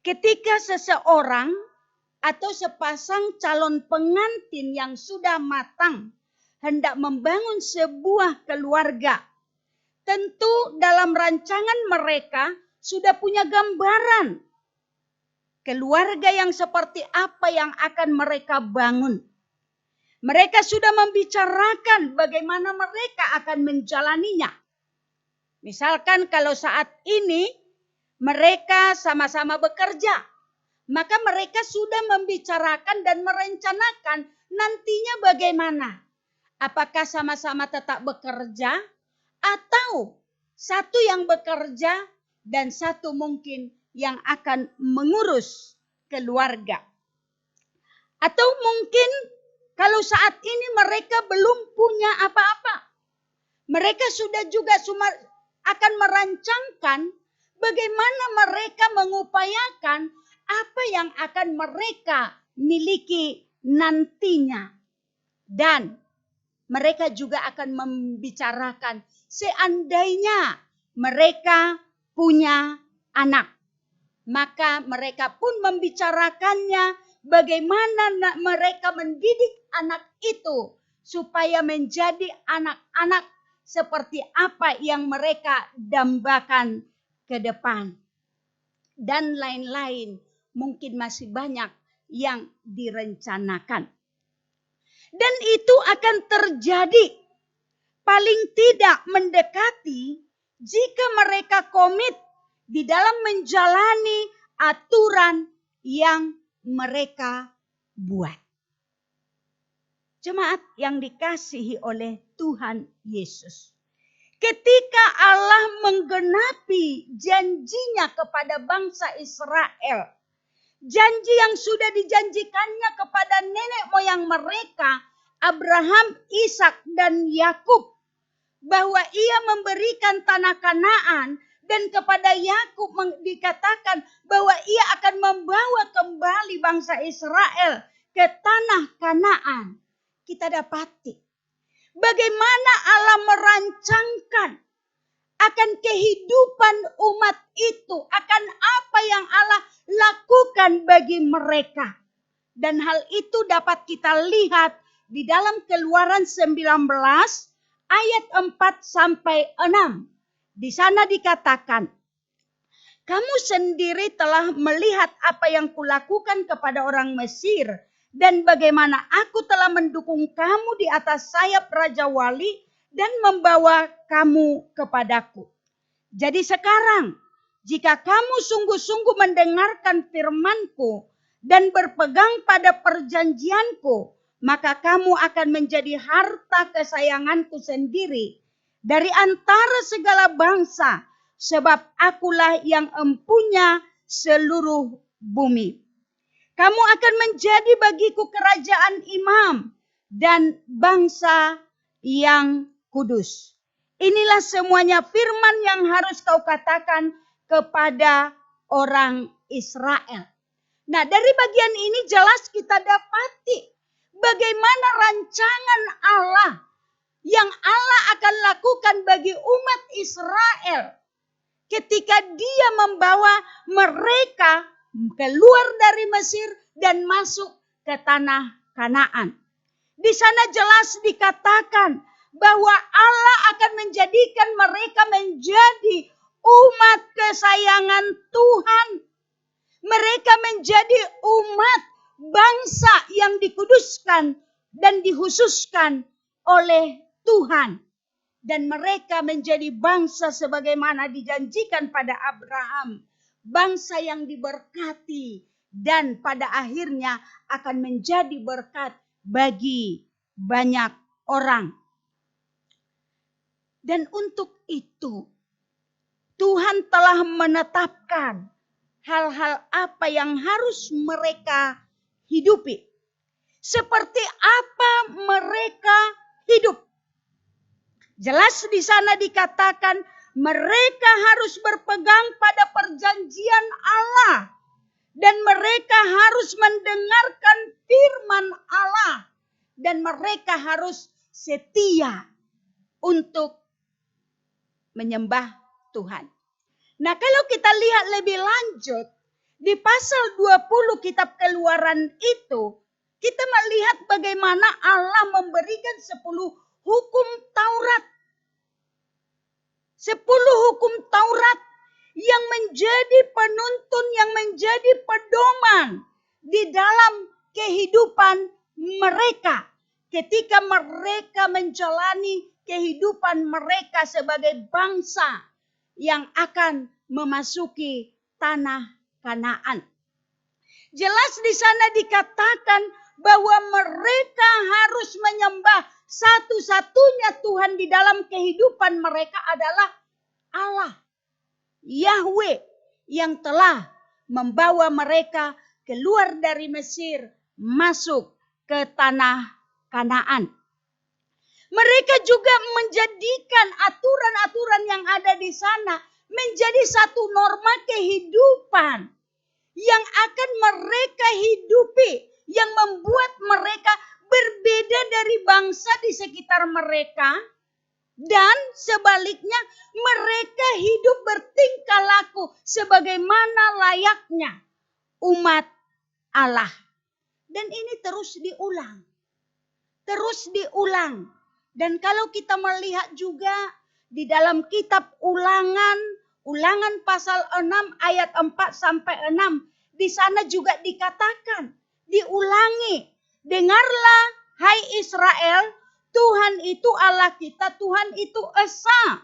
Ketika seseorang atau sepasang calon pengantin yang sudah matang hendak membangun sebuah keluarga, tentu dalam rancangan mereka sudah punya gambaran keluarga yang seperti apa yang akan mereka bangun. Mereka sudah membicarakan bagaimana mereka akan menjalaninya. Misalkan kalau saat ini mereka sama-sama bekerja, maka mereka sudah membicarakan dan merencanakan nantinya bagaimana. Apakah sama-sama tetap bekerja atau satu yang bekerja dan satu mungkin yang akan mengurus keluarga. Atau mungkin kalau saat ini mereka belum punya apa-apa. Mereka sudah juga akan merancangkan bagaimana mereka mengupayakan apa yang akan mereka miliki nantinya. Dan mereka juga akan membicarakan seandainya mereka punya anak. Maka mereka pun membicarakannya bagaimana mereka mendidik anak itu supaya menjadi anak-anak seperti apa yang mereka dambakan ke depan. Dan lain-lain, mungkin masih banyak yang direncanakan. Dan itu akan terjadi paling tidak mendekati jika mereka komit di dalam menjalani aturan yang mereka buat. Jemaat yang dikasihi oleh Tuhan Yesus. Ketika Allah menggenapi janjinya kepada bangsa Israel, janji yang sudah dijanjikannya kepada nenek moyang mereka, Abraham, Ishak, dan Yakub, bahwa ia memberikan tanah Kanaan, dan kepada Yakub dikatakan bahwa ia akan membawa kembali bangsa Israel ke tanah Kanaan. Kita dapati bagaimana Allah merancangkan akan kehidupan umat itu, akan apa yang Allah lakukan bagi mereka. Dan hal itu dapat kita lihat di dalam Keluaran 19 ayat 4 sampai 6. Di sana dikatakan, kamu sendiri telah melihat apa yang kulakukan kepada orang Mesir dan bagaimana aku telah mendukung kamu di atas sayap Raja Wali dan membawa kamu kepadaku. Jadi sekarang, jika kamu sungguh-sungguh mendengarkan firman-Ku dan berpegang pada perjanjian-Ku, maka kamu akan menjadi harta kesayangan-Ku sendiri dari antara segala bangsa, sebab akulah yang empunya seluruh bumi. Kamu akan menjadi bagiku kerajaan imam dan bangsa yang kudus. Inilah semuanya firman yang harus kau katakan kepada orang Israel. Nah, dari bagian ini jelas kita dapati bagaimana rancangan Allah yang Allah akan lakukan bagi umat Israel ketika Dia membawa mereka keluar dari Mesir dan masuk ke tanah Kanaan. Di sana jelas dikatakan bahwa Allah akan menjadikan mereka menjadi umat kesayangan Tuhan. Mereka menjadi umat bangsa yang dikuduskan dan dikhususkan oleh Tuhan. Dan mereka menjadi bangsa sebagaimana dijanjikan pada Abraham. Bangsa yang diberkati dan pada akhirnya akan menjadi berkat bagi banyak orang. Dan untuk itu Tuhan telah menetapkan hal-hal apa yang harus mereka hidupi. Seperti apa mereka hidup. Jelas di sana dikatakan mereka harus berpegang pada perjanjian Allah. Dan mereka harus mendengarkan firman Allah. Dan mereka harus setia untuk menyembah Tuhan. Nah, kalau kita lihat lebih lanjut, di pasal 20 kitab Keluaran itu, kita melihat bagaimana Allah memberikan 10 hukum Taurat. 10 hukum Taurat yang menjadi penuntun, yang menjadi pedoman di dalam kehidupan mereka. Ketika mereka menjalani kehidupan mereka sebagai bangsa yang akan memasuki tanah Kanaan. Jelas di sana dikatakan bahwa mereka harus menyembah satu-satunya Tuhan di dalam kehidupan mereka adalah Allah, Yahweh, yang telah membawa mereka keluar dari Mesir masuk ke tanah Kanaan. Mereka juga menjadikan aturan-aturan yang ada di sana menjadi satu norma kehidupan yang akan mereka hidupi yang membuat mereka berbeda dari bangsa di sekitar mereka. Dan sebaliknya mereka hidup bertingkah laku sebagaimana layaknya umat Allah. Dan ini terus diulang. Terus diulang. Dan kalau kita melihat juga di dalam kitab Ulangan pasal 6 ayat 4 sampai 6. Di sana juga dikatakan, diulangi. Dengarlah hai Israel, Tuhan itu Allah kita, Tuhan itu esa.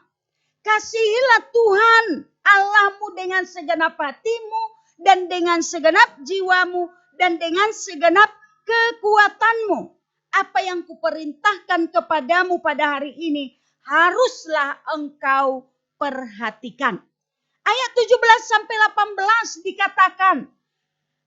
Kasihilah Tuhan Allahmu dengan segenap hatimu dan dengan segenap jiwamu dan dengan segenap kekuatanmu. Apa yang kuperintahkan kepadamu pada hari ini haruslah engkau perhatikan. Ayat 17 sampai 18 dikatakan,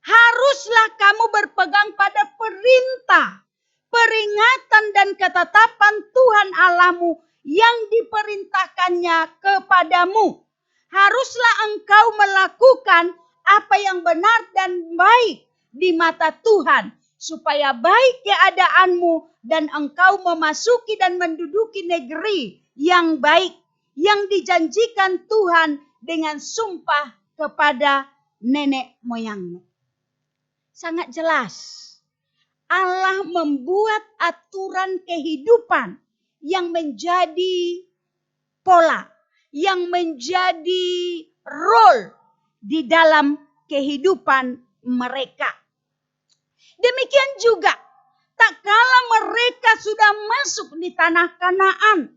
haruslah kamu berpegang pada perintah, peringatan dan ketetapan Tuhan Allahmu yang diperintahkannya kepadamu. Haruslah engkau melakukan apa yang benar dan baik di mata Tuhan, supaya baik keadaanmu dan engkau memasuki dan menduduki negeri yang baik yang dijanjikan Tuhan dengan sumpah kepada nenek moyangmu. Sangat jelas, Allah membuat aturan kehidupan yang menjadi pola, yang menjadi role di dalam kehidupan mereka. Demikian juga, tak kala mereka sudah masuk di tanah Kanaan,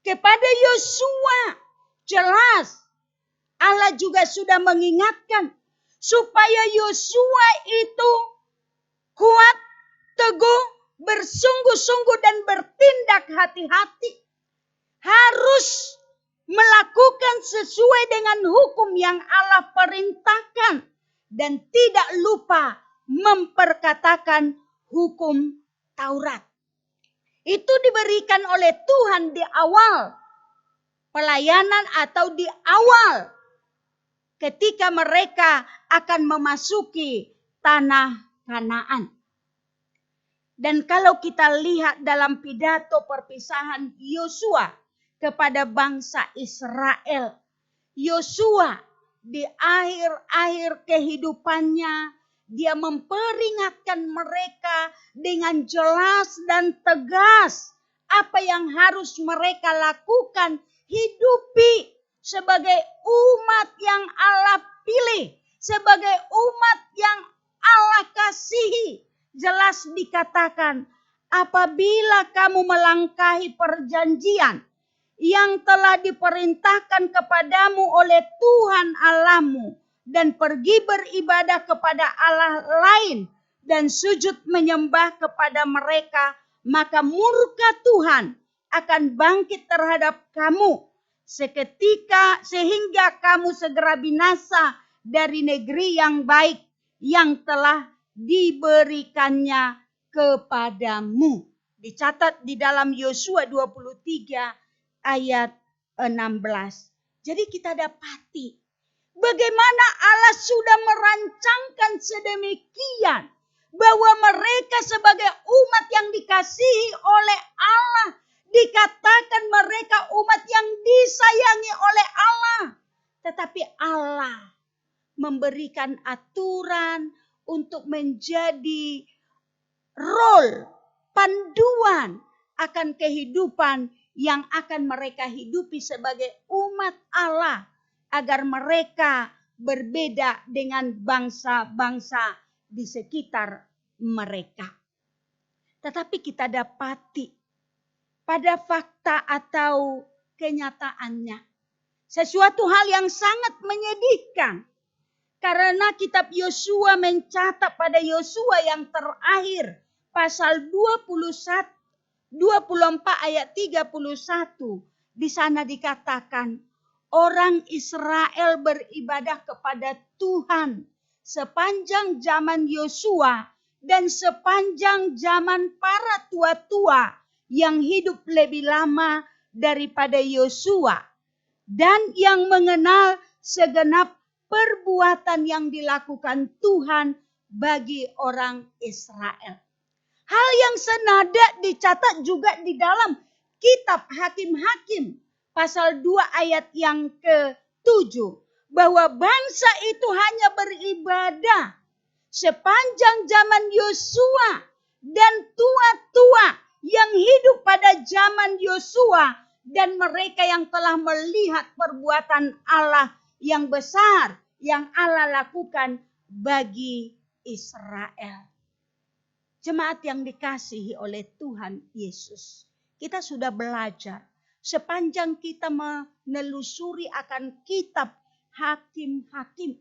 kepada Yosua jelas Allah juga sudah mengingatkan supaya Yosua itu kuat, teguh, bersungguh-sungguh dan bertindak hati-hati. Harus melakukan sesuai dengan hukum yang Allah perintahkan dan tidak lupa memperkatakan hukum Taurat. Itu diberikan oleh Tuhan di awal pelayanan atau di awal ketika mereka akan memasuki tanah Kanaan. Dan kalau kita lihat dalam pidato perpisahan Yosua kepada bangsa Israel, Yosua di akhir-akhir kehidupannya, dia memperingatkan mereka dengan jelas dan tegas apa yang harus mereka lakukan, hidupi sebagai umat yang Allah pilih, sebagai umat yang Allah kasihi. Jelas dikatakan, apabila kamu melangkahi perjanjian yang telah diperintahkan kepadamu oleh Tuhan Allahmu dan pergi beribadah kepada Allah lain dan sujud menyembah kepada mereka, maka murka Tuhan akan bangkit terhadap kamu seketika sehingga kamu segera binasa dari negeri yang baik yang telah diberikannya kepadamu. Dicatat di dalam Yosua 23 ayat 16. Jadi kita dapati bagaimana Allah sudah merancangkan sedemikian bahwa mereka sebagai umat yang dikasihi oleh Allah, dikatakan mereka umat yang disayangi oleh Allah. Tetapi Allah memberikan aturan untuk menjadi role, panduan akan kehidupan yang akan mereka hidupi sebagai umat Allah, agar mereka berbeda dengan bangsa-bangsa di sekitar mereka. Tetapi kita dapati pada fakta atau kenyataannya sesuatu hal yang sangat menyedihkan. Karena kitab Yosua mencatat pada Yosua yang terakhir pasal 24 ayat 31. Di sana dikatakan orang Israel beribadah kepada Tuhan sepanjang zaman Yosua dan sepanjang zaman para tua-tua yang hidup lebih lama daripada Yosua dan yang mengenal segenap perbuatan yang dilakukan Tuhan bagi orang Israel. Hal yang senada dicatat juga di dalam kitab Hakim-Hakim pasal 2 ayat yang ke-7. Bahwa bangsa itu hanya beribadah sepanjang zaman Yosua dan tua-tua yang hidup pada zaman Yosua dan mereka yang telah melihat perbuatan Allah yang besar yang Allah lakukan bagi Israel. Jemaat yang dikasihi oleh Tuhan Yesus, kita sudah belajar sepanjang kita menelusuri akan kitab Hakim-Hakim.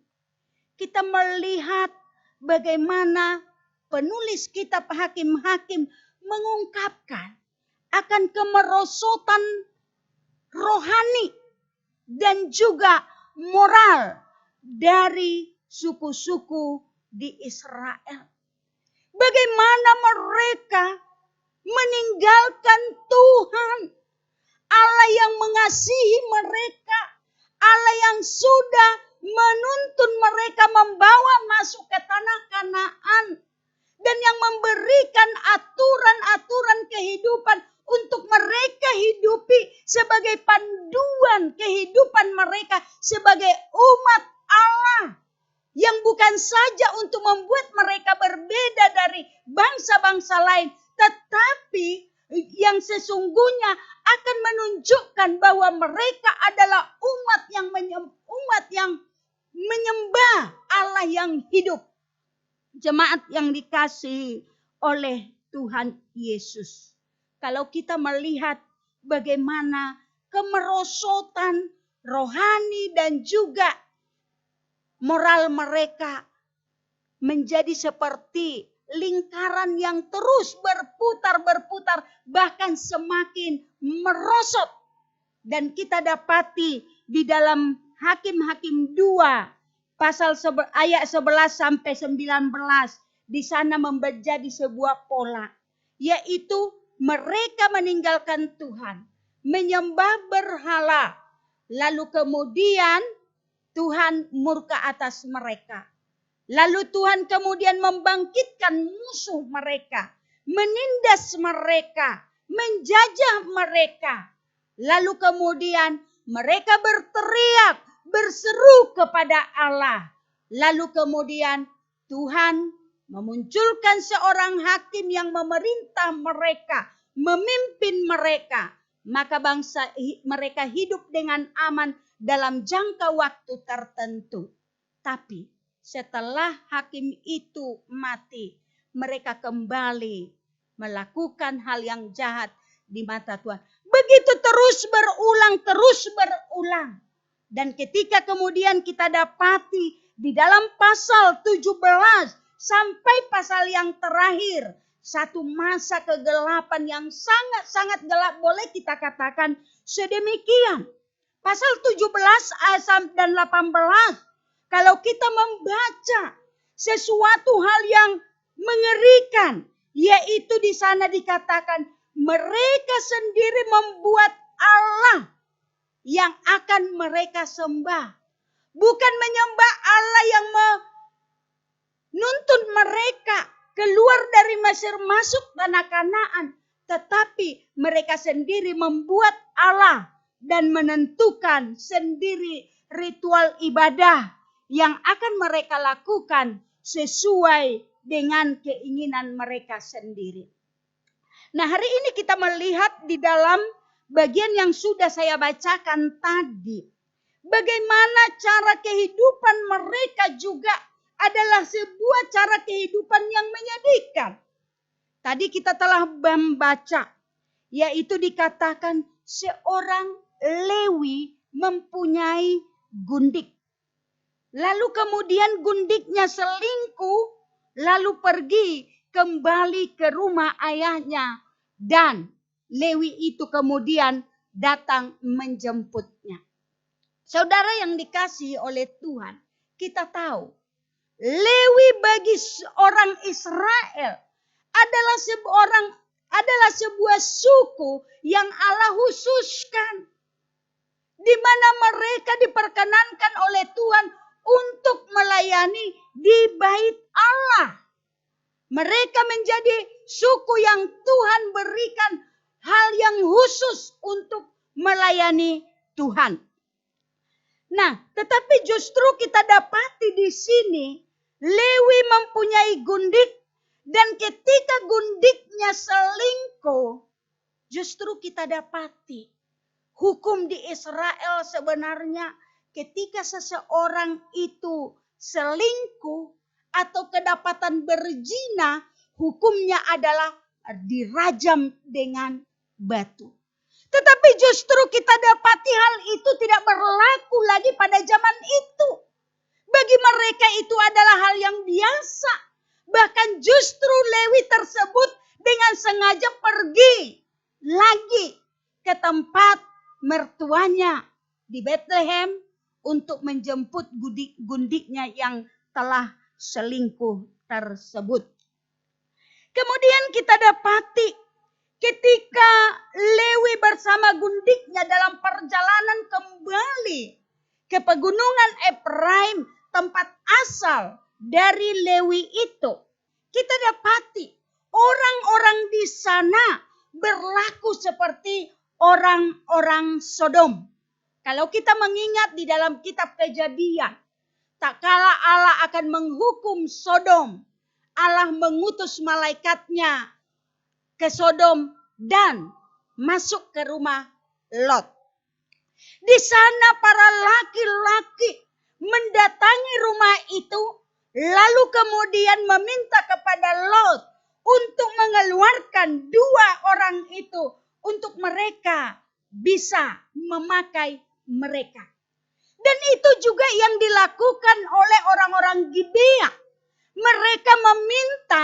Kita melihat bagaimana penulis kitab Hakim-Hakim mengungkapkan akan kemerosotan rohani dan juga moral dari suku-suku di Israel. Bagaimana mereka meninggalkan Tuhan, Allah yang mengasihi mereka, Allah yang sudah menuntun mereka membawa masuk ke tanah Kanaan, dan yang memberikan aturan-aturan kehidupan untuk mereka hidupi sebagai panduan kehidupan mereka sebagai umat Allah. Yang bukan saja untuk membuat mereka berbeda dari bangsa-bangsa lain, tetapi yang sesungguhnya akan menunjukkan bahwa mereka adalah umat yang menyembah Allah yang hidup. Jemaat yang dikasihi oleh Tuhan Yesus. Kalau kita melihat bagaimana kemerosotan rohani dan juga moral mereka menjadi seperti lingkaran yang terus berputar-berputar, bahkan semakin merosot. Dan kita dapati di dalam Hakim-Hakim 2 pasal ayat 11 sampai 19, di sana menjadi sebuah pola, yaitu mereka meninggalkan Tuhan, menyembah berhala, lalu kemudian Tuhan murka atas mereka. Lalu Tuhan kemudian membangkitkan musuh mereka, menindas mereka, menjajah mereka. Lalu kemudian mereka berteriak, berseru kepada Allah. Lalu kemudian Tuhan memunculkan seorang hakim yang memerintah mereka, memimpin mereka. Maka bangsa mereka hidup dengan aman dalam jangka waktu tertentu. Tapi setelah hakim itu mati, mereka kembali melakukan hal yang jahat di mata Tuhan. Begitu terus berulang. Dan ketika kemudian kita dapati di dalam pasal 17 sampai pasal yang terakhir, satu masa kegelapan yang sangat-sangat gelap, boleh kita katakan sedemikian. Pasal 17 dan 18, kalau kita membaca sesuatu hal yang mengerikan, yaitu di sana dikatakan mereka sendiri membuat Allah yang akan mereka sembah. Bukan menyembah Allah yang menuntun mereka keluar dari Mesir masuk tanah Kanaan, tetapi mereka sendiri membuat Allah dan menentukan sendiri ritual ibadah yang akan mereka lakukan sesuai dengan keinginan mereka sendiri. Nah, hari ini kita melihat di dalam bagian yang sudah saya bacakan tadi, bagaimana cara kehidupan mereka juga adalah sebuah cara kehidupan yang menyedihkan. Tadi kita telah membaca, yaitu dikatakan seorang Lewi mempunyai gundik. Lalu kemudian gundiknya selingkuh, lalu pergi kembali ke rumah ayahnya. Dan Lewi itu kemudian datang menjemputnya. Saudara yang dikasihi oleh Tuhan, kita tahu Lewi bagi orang Israel adalah sebuah suku yang Allah khususkan, di mana mereka diperkenankan oleh Tuhan untuk melayani di bait Allah. Mereka menjadi suku yang Tuhan berikan hal yang khusus untuk melayani Tuhan. Nah, tetapi justru kita dapati di sini Lewi mempunyai gundik, dan ketika gundiknya selingkuh, justru kita dapati hukum di Israel sebenarnya ketika seseorang itu selingkuh atau kedapatan berzina, hukumnya adalah dirajam dengan batu. Tetapi justru kita dapati hal itu tidak berlaku lagi pada zaman itu. Bagi mereka itu adalah hal yang biasa. Bahkan justru Lewi tersebut dengan sengaja pergi lagi ke tempat mertuanya di Bethlehem untuk menjemput gundiknya yang telah selingkuh tersebut. Kemudian kita dapati ketika Lewi bersama gundiknya dalam perjalanan kembali ke pegunungan Efraim, tempat asal dari Lewi itu, kita dapati orang-orang di sana berlaku seperti orang-orang Sodom. Kalau kita mengingat di dalam kitab Kejadian, tak kala Allah akan menghukum Sodom, Allah mengutus malaikatnya ke Sodom dan masuk ke rumah Lot. Di sana para laki-laki mendatangi rumah itu, lalu kemudian meminta kepada Lot untuk mengeluarkan dua orang itu untuk mereka bisa memakai mereka. Dan itu juga yang dilakukan oleh orang-orang Gibea. Mereka meminta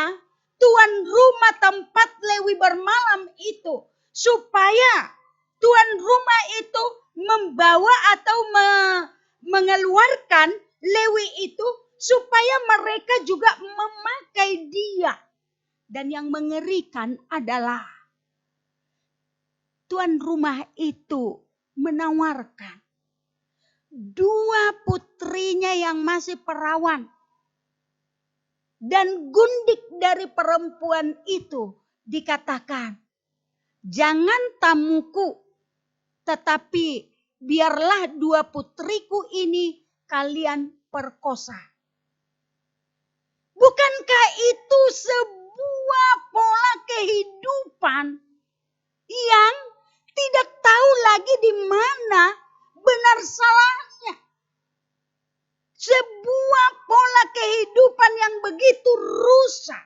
tuan rumah tempat Lewi bermalam itu supaya tuan rumah itu membawa atau mengeluarkan Lewi itu supaya mereka juga memakai dia. Dan yang mengerikan adalah tuan rumah itu menawarkan dua putrinya yang masih perawan. Dan gundik dari perempuan itu dikatakan, jangan tamuku, tetapi biarlah dua putriku ini kalian perkosa. Bukankah itu sebuah pola kehidupan yang tidak tahu lagi di mana benar salahnya? Sebuah pola kehidupan yang begitu rusak.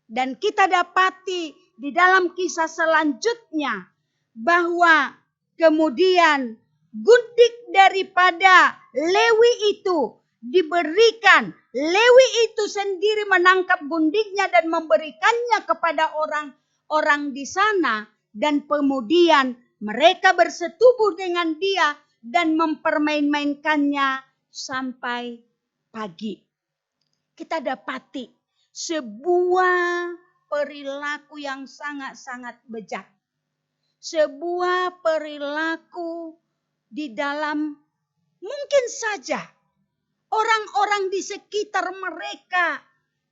Dan kita dapati di dalam kisah selanjutnya bahwa kemudian gundik daripada Lewi itu diberikan. Lewi itu sendiri menangkap gundiknya dan memberikannya kepada orang-orang di sana. Dan kemudian mereka bersetubuh dengan dia dan mempermain-mainkannya sampai pagi. Kita dapati sebuah perilaku yang sangat-sangat bejat. Sebuah perilaku di dalam mungkin saja orang-orang di sekitar mereka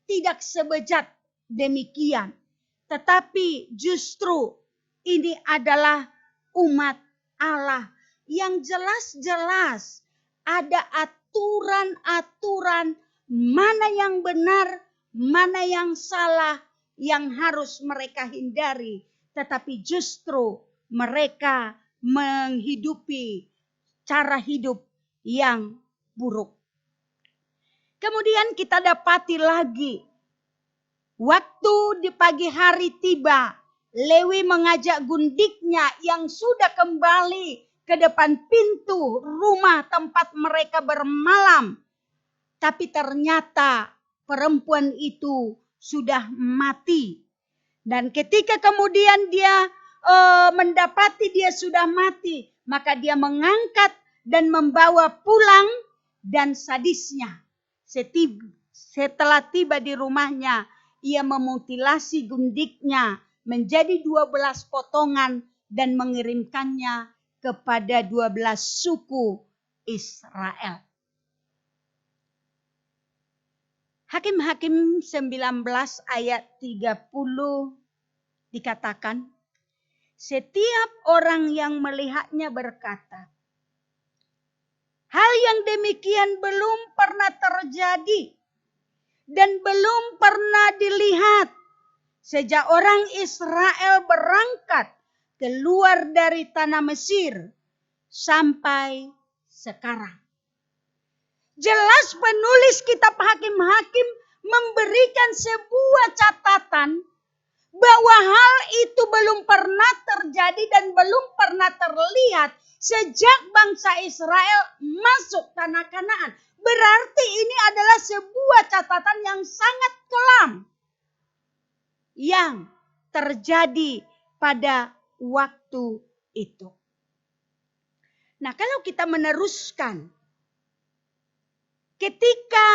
tidak sebejat demikian. Tetapi justru ini adalah umat Allah yang jelas-jelas ada aturan-aturan mana yang benar, mana yang salah yang harus mereka hindari. Tetapi justru mereka menghidupi cara hidup yang buruk. Kemudian kita dapati lagi, waktu di pagi hari tiba, Lewi mengajak gundiknya yang sudah kembali ke depan pintu rumah tempat mereka bermalam. Tapi ternyata perempuan itu sudah mati. Dan ketika kemudian dia mendapati dia sudah mati, maka dia mengangkat dan membawa pulang, dan sadisnya setelah tiba di rumahnya, ia memutilasi gundiknya menjadi 12 potongan dan mengirimkannya kepada 12 suku Israel. Hakim-Hakim 19 ayat 30 dikatakan, setiap orang yang melihatnya berkata, hal yang demikian belum pernah terjadi dan belum pernah dilihat sejak orang Israel berangkat keluar dari tanah Mesir sampai sekarang. Jelas penulis kitab Hakim-Hakim memberikan sebuah catatan bahwa hal itu belum pernah terjadi dan belum pernah terlihat sejak bangsa Israel masuk tanah Kanaan. Berarti ini adalah sebuah catatan yang sangat kelam yang terjadi pada waktu itu. Nah, kalau kita meneruskan, ketika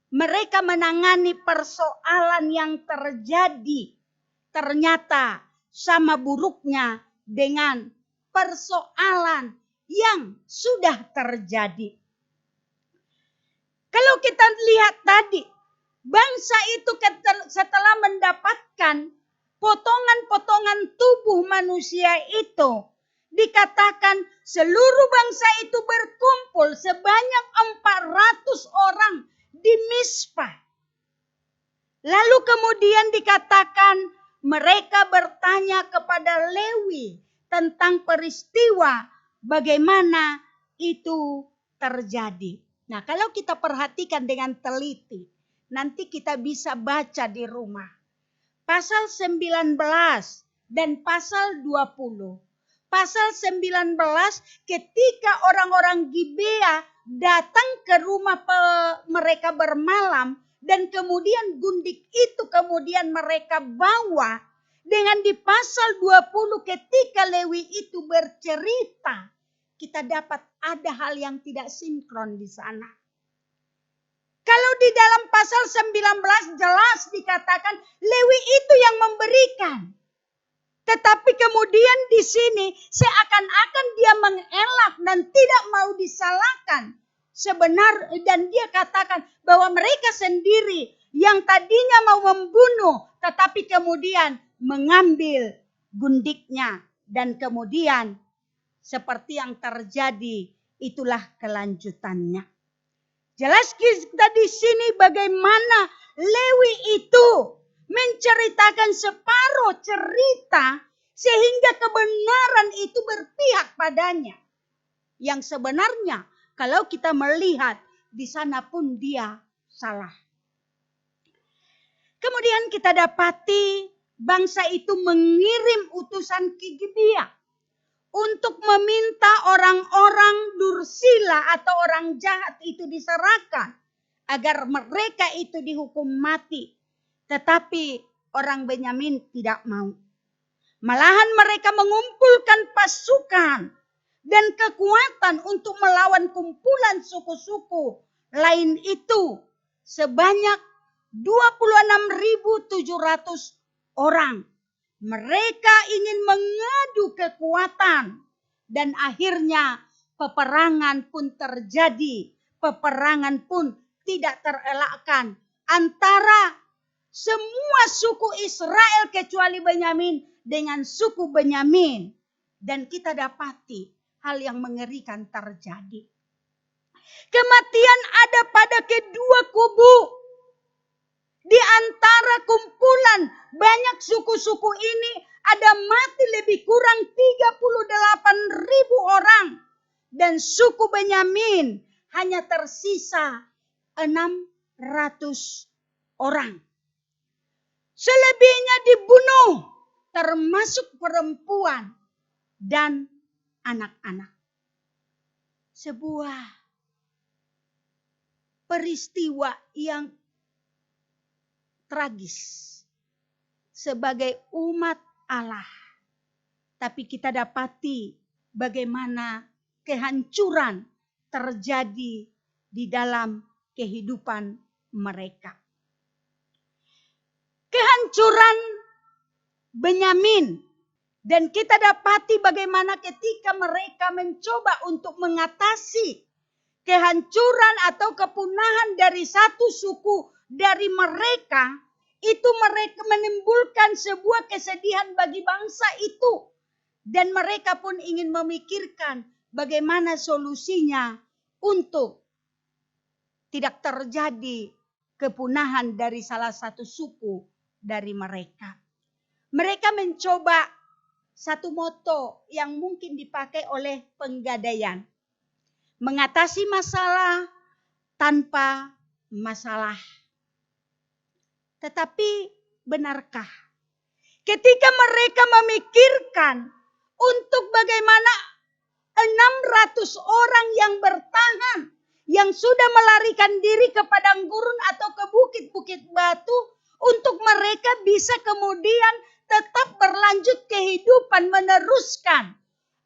mereka menangani persoalan yang terjadi, ternyata sama buruknya dengan persoalan yang sudah terjadi. Kalau kita lihat tadi, bangsa itu setelah mendapatkan potongan-potongan tubuh manusia itu, dikatakan seluruh bangsa itu berkumpul sebanyak 400 orang di Mizpah. Lalu kemudian dikatakan mereka bertanya kepada Lewi tentang peristiwa bagaimana itu terjadi. Nah, kalau kita perhatikan dengan teliti, nanti kita bisa baca di rumah. Pasal 19 dan pasal 20. Pasal 19 ketika orang-orang Gibea datang ke rumah mereka bermalam dan kemudian gundik itu kemudian mereka bawa. Dengan di pasal 20 ketika Lewi itu bercerita, kita dapat ada hal yang tidak sinkron di sana. Kalau di dalam pasal 19 jelas dikatakan Lewi itu yang memberikan. Tetapi kemudian di sini seakan-akan dia mengelak dan tidak mau disalahkan. Dan dia katakan bahwa mereka sendiri yang tadinya mau membunuh tetapi kemudian mengambil gundiknya. Dan kemudian seperti yang terjadi itulah kelanjutannya. Jelas kita di sini bagaimana Lewi itu menceritakan separuh cerita sehingga kebenaran itu berpihak padanya. Yang sebenarnya kalau kita melihat di sana pun dia salah. Kemudian kita dapati bangsa itu mengirim utusan ke Gibea untuk meminta orang-orang dursila atau orang jahat itu diserahkan agar mereka itu dihukum mati. Tetapi orang Benyamin tidak mau. Malahan mereka mengumpulkan pasukan dan kekuatan untuk melawan kumpulan suku-suku lain itu sebanyak 26.700 orang. Mereka ingin mengadu kekuatan dan akhirnya peperangan pun terjadi. Peperangan pun tidak terelakkan antara semua suku Israel kecuali Benyamin dengan suku Benyamin. Dan kita dapati hal yang mengerikan terjadi. Kematian ada pada kedua kubu. Di antara kumpulan banyak suku-suku ini ada mati lebih kurang 38.000 orang. Dan suku Benyamin hanya tersisa 600 orang. Selebihnya dibunuh, termasuk perempuan dan anak-anak. Sebuah peristiwa yang tragis sebagai umat Allah. Tapi kita dapati bagaimana kehancuran terjadi di dalam kehidupan mereka. Kehancuran Benyamin. Dan kita dapati bagaimana ketika mereka mencoba untuk mengatasi kehancuran atau kepunahan dari satu suku dari mereka, itu mereka menimbulkan sebuah kesedihan bagi bangsa itu. Dan mereka pun ingin memikirkan bagaimana solusinya untuk tidak terjadi kepunahan dari salah satu suku dari mereka. Mereka mencoba satu moto yang mungkin dipakai oleh penggadaian. Mengatasi masalah tanpa masalah. Tetapi benarkah ketika mereka memikirkan untuk bagaimana 600 orang yang bertahan, yang sudah melarikan diri ke padang gurun atau ke bukit-bukit batu, untuk mereka bisa kemudian tetap berlanjut kehidupan, meneruskan,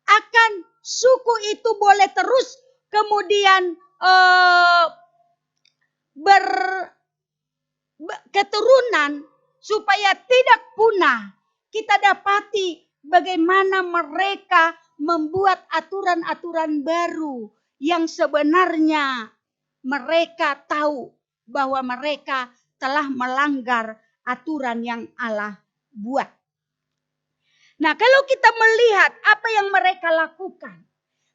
akan suku itu boleh terus kemudian keturunan supaya tidak punah. Kita dapati bagaimana mereka membuat aturan-aturan baru yang sebenarnya mereka tahu bahwa mereka telah melanggar aturan yang Allah buat. Nah, kalau kita melihat apa yang mereka lakukan,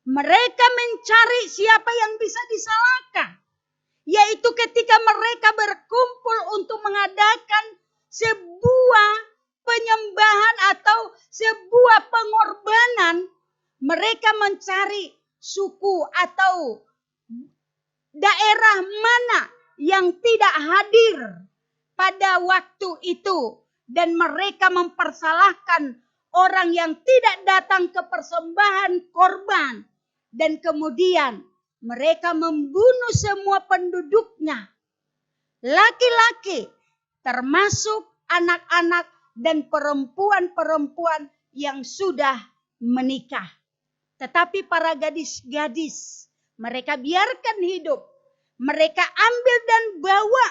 mereka mencari siapa yang bisa disalahkan. Yaitu ketika mereka berkumpul untuk mengadakan sebuah penyembahan atau sebuah pengorbanan, mereka mencari suku atau daerah mana yang tidak hadir pada waktu itu. Dan mereka mempersalahkan orang yang tidak datang ke persembahan korban. Dan kemudian mereka membunuh semua penduduknya. Laki-laki, termasuk anak-anak dan perempuan-perempuan yang sudah menikah. Tetapi para gadis-gadis, mereka biarkan hidup. Mereka ambil dan bawa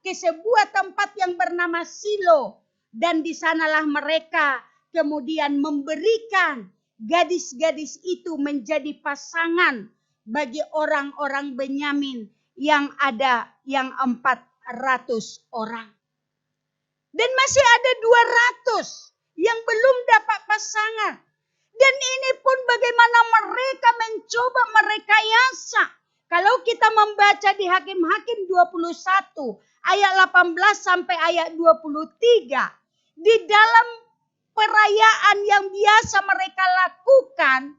ke sebuah tempat yang bernama Silo. Dan di sanalah mereka kemudian memberikan gadis-gadis itu menjadi pasangan bagi orang-orang Benyamin yang ada yang 400 orang. Dan masih ada 200 yang belum dapat pasangan. Dan ini pun bagaimana mereka mencoba merekayasa. Kalau kita membaca di Hakim-Hakim 21 ayat 18 sampai ayat 23. Di dalam perayaan yang biasa mereka lakukan,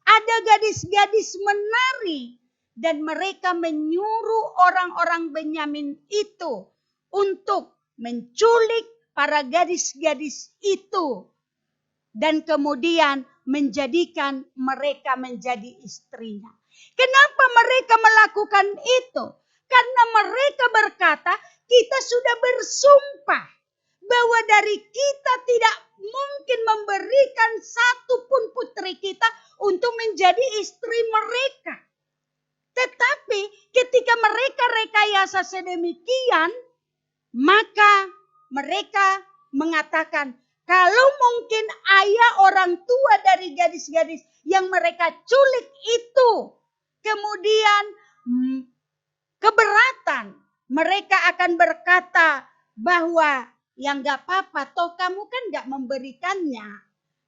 ada gadis-gadis menari dan mereka menyuruh orang-orang Benyamin itu untuk menculik para gadis-gadis itu dan kemudian menjadikan mereka menjadi istrinya. Kenapa mereka melakukan itu? Karena mereka berkata, kita sudah bersumpah bahwa dari kita tidak mungkin memberikan satu pun putri kita untuk menjadi istri mereka. Tetapi ketika mereka rekayasa sedemikian, maka mereka mengatakan, kalau mungkin ayah orang tua dari gadis-gadis yang mereka culik itu kemudian keberatan, mereka akan berkata bahwa yang gak apa-apa, toh kamu kan gak memberikannya.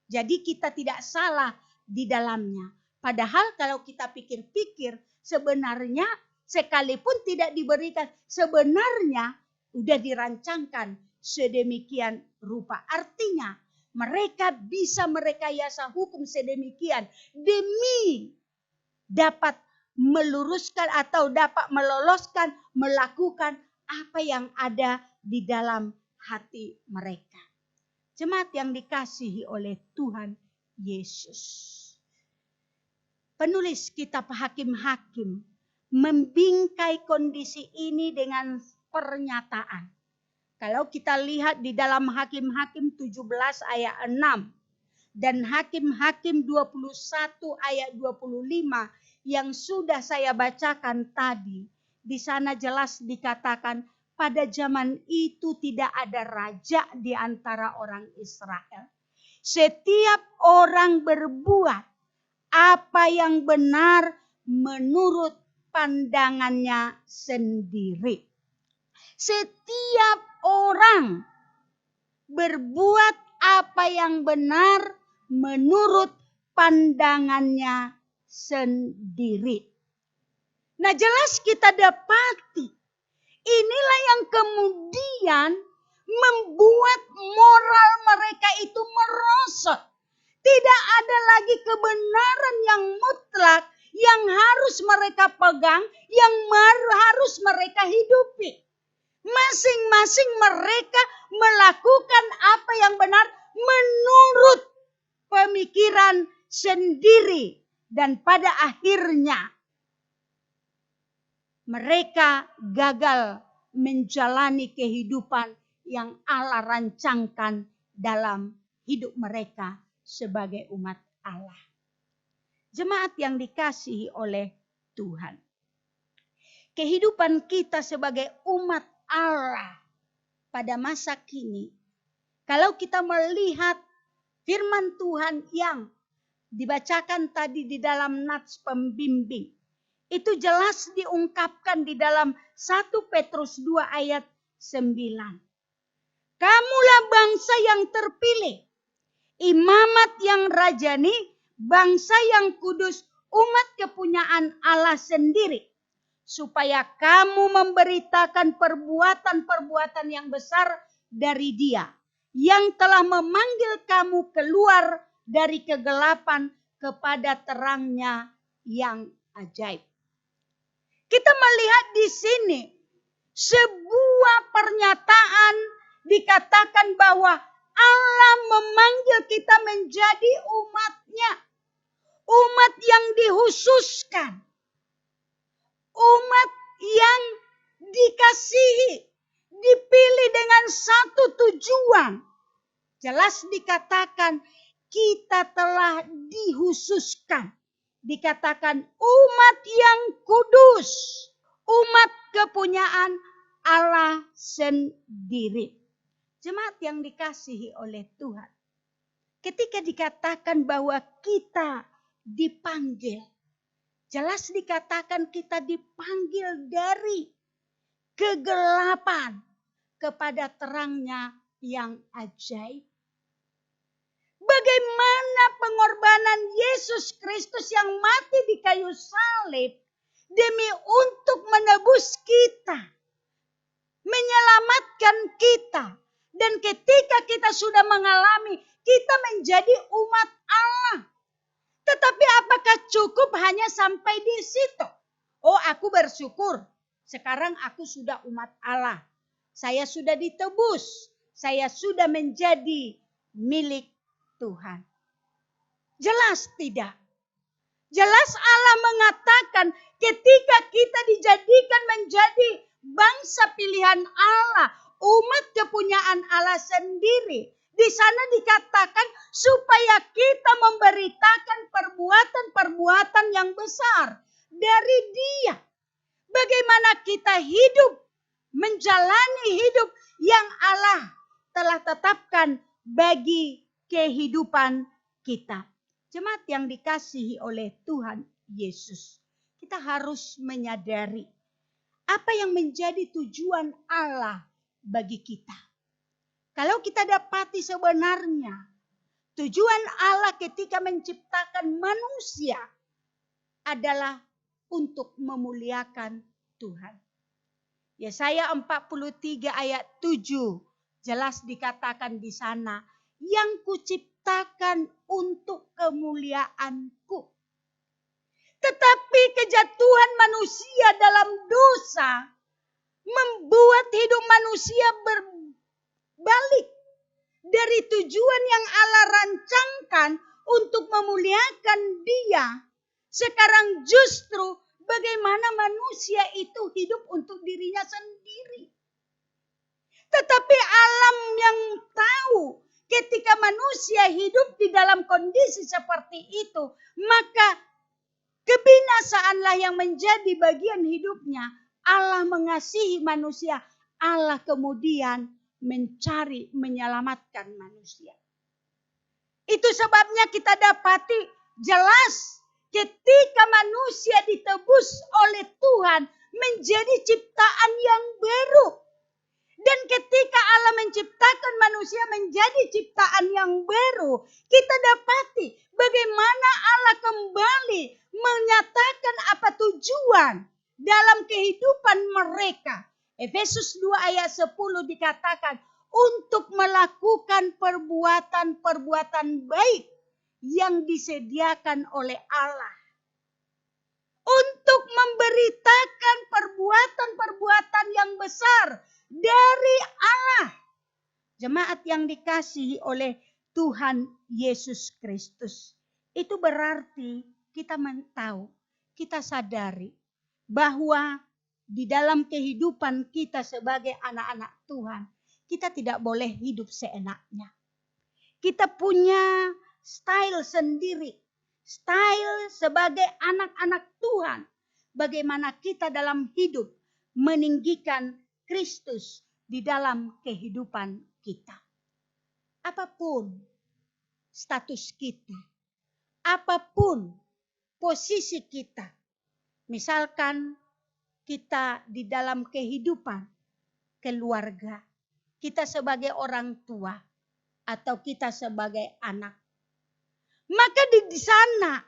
Jadi kita tidak salah di dalamnya. Padahal kalau kita pikir-pikir, sebenarnya sekalipun tidak diberikan, sebenarnya udah dirancangkan sedemikian rupa. Artinya mereka bisa merekayasa hukum sedemikian demi dapat meluruskan atau dapat meloloskan, melakukan apa yang ada di dalam hati mereka. Jemaat yang dikasihi oleh Tuhan Yesus. Penulis kitab Hakim-Hakim membingkai kondisi ini dengan pernyataan. Kalau kita lihat di dalam Hakim-Hakim 17 ayat 6 dan Hakim-Hakim 21 ayat 25 yang sudah saya bacakan tadi, di sana jelas dikatakan pada zaman itu tidak ada raja di antara orang Israel. Setiap orang berbuat apa yang benar menurut pandangannya sendiri. Setiap orang berbuat apa yang benar menurut pandangannya sendiri. Nah, jelas kita dapati inilah yang kemudian membuat moral mereka itu merosot. Tidak ada lagi kebenaran yang mutlak yang harus mereka pegang, yang harus mereka hidupi. Masing-masing mereka melakukan apa yang benar menurut pemikiran sendiri. Dan pada akhirnya mereka gagal menjalani kehidupan yang Allah rancangkan dalam hidup mereka sebagai umat Allah. Jemaat yang dikasihi oleh Tuhan. Kehidupan kita sebagai umat Allah pada masa kini, kalau kita melihat firman Tuhan yang dibacakan tadi di dalam nats pembimbing, itu jelas diungkapkan di dalam 1 Petrus 2 ayat 9. Kamulah bangsa yang terpilih, imamat yang rajani, bangsa yang kudus, umat kepunyaan Allah sendiri, supaya kamu memberitakan perbuatan-perbuatan yang besar dari Dia yang telah memanggil kamu keluar dari kegelapan kepada terangnya yang ajaib. Kita melihat di sini sebuah pernyataan dikatakan bahwa Allah memanggil kita menjadi umat-Nya, umat yang dihususkan, umat yang dikasihi, dipilih dengan satu tujuan. Jelas dikatakan kita telah dihususkan. Dikatakan umat yang kudus, umat kepunyaan Allah sendiri. Jemaat yang dikasihi oleh Tuhan. Ketika dikatakan bahwa kita dipanggil, jelas dikatakan kita dipanggil dari kegelapan kepada terangnya yang ajaib. Bagaimana pengorbanan Yesus Kristus yang mati di kayu salib demi untuk menebus kita, menyelamatkan kita. Dan ketika kita sudah mengalami, kita menjadi umat Allah. Tetapi apakah cukup hanya sampai di situ? Oh, aku bersyukur. Sekarang aku sudah umat Allah. Saya sudah ditebus. Saya sudah menjadi milik Tuhan. Jelas tidak. Jelas Allah mengatakan ketika kita dijadikan menjadi bangsa pilihan Allah, umat kepunyaan Allah sendiri. Di sana dikatakan supaya kita memberitakan perbuatan-perbuatan yang besar dari Dia. Bagaimana kita hidup, menjalani hidup yang Allah telah tetapkan bagi kehidupan kita. Jemaat yang dikasihi oleh Tuhan Yesus. Kita harus menyadari apa yang menjadi tujuan Allah bagi kita. Kalau kita dapati sebenarnya tujuan Allah ketika menciptakan manusia adalah untuk memuliakan Tuhan. Yesaya 43 ayat 7 jelas dikatakan di sana, yang kuciptakan untuk kemuliaanku. Tetapi kejatuhan manusia dalam dosa membuat hidup manusia berbalik dari tujuan yang Allah rancangkan untuk memuliakan Dia. Sekarang justru bagaimana manusia itu hidup untuk dirinya sendiri. Tetapi alam yang tahu ketika manusia hidup di dalam kondisi seperti itu, maka kebinasaanlah yang menjadi bagian hidupnya. Allah mengasihi manusia. Allah kemudian mencari, menyelamatkan manusia. Itu sebabnya kita dapati jelas ketika manusia ditebus oleh Tuhan menjadi ciptaan yang baru. Dan ketika Allah menciptakan manusia menjadi ciptaan yang baru, kita dapati bagaimana Allah kembali menyatakan apa tujuan dalam kehidupan mereka. Efesus 2 ayat 10 dikatakan, untuk melakukan perbuatan-perbuatan baik yang disediakan oleh Allah. Untuk memberitakan perbuatan-perbuatan yang besar dari Allah. Jemaat yang dikasihi oleh Tuhan Yesus Kristus. Itu berarti kita tahu, kita sadari bahwa di dalam kehidupan kita sebagai anak-anak Tuhan, kita tidak boleh hidup seenaknya. Kita punya style sendiri. Style sebagai anak-anak Tuhan. Bagaimana kita dalam hidup meninggikan Kristus di dalam kehidupan kita. Apapun status kita. Apapun posisi kita. Misalkan kita di dalam kehidupan keluarga. Kita sebagai orang tua. Atau kita sebagai anak. Maka di sana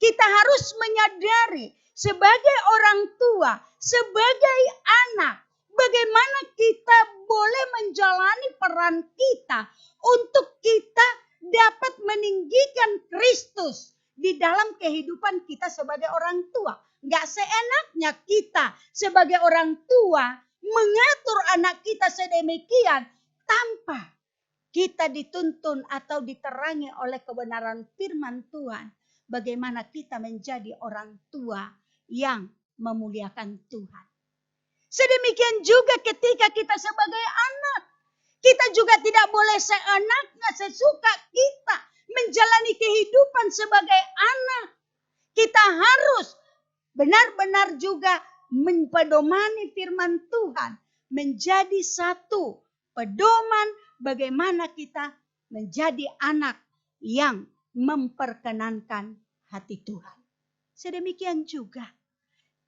kita harus menyadari sebagai orang tua, sebagai anak, bagaimana kita boleh menjalani peran kita untuk kita dapat meninggikan Kristus di dalam kehidupan kita sebagai orang tua. Gak seenaknya kita sebagai orang tua mengatur anak kita sedemikian tanpa kita dituntun atau diterangi oleh kebenaran firman Tuhan. Bagaimana kita menjadi orang tua yang memuliakan Tuhan. Sedemikian juga ketika kita sebagai anak. Kita juga tidak boleh seenaknya sesuka kita menjalani kehidupan sebagai anak. Kita harus benar-benar juga mempedomani firman Tuhan. Menjadi satu pedoman bagaimana kita menjadi anak yang memperkenankan hati Tuhan. Sedemikian juga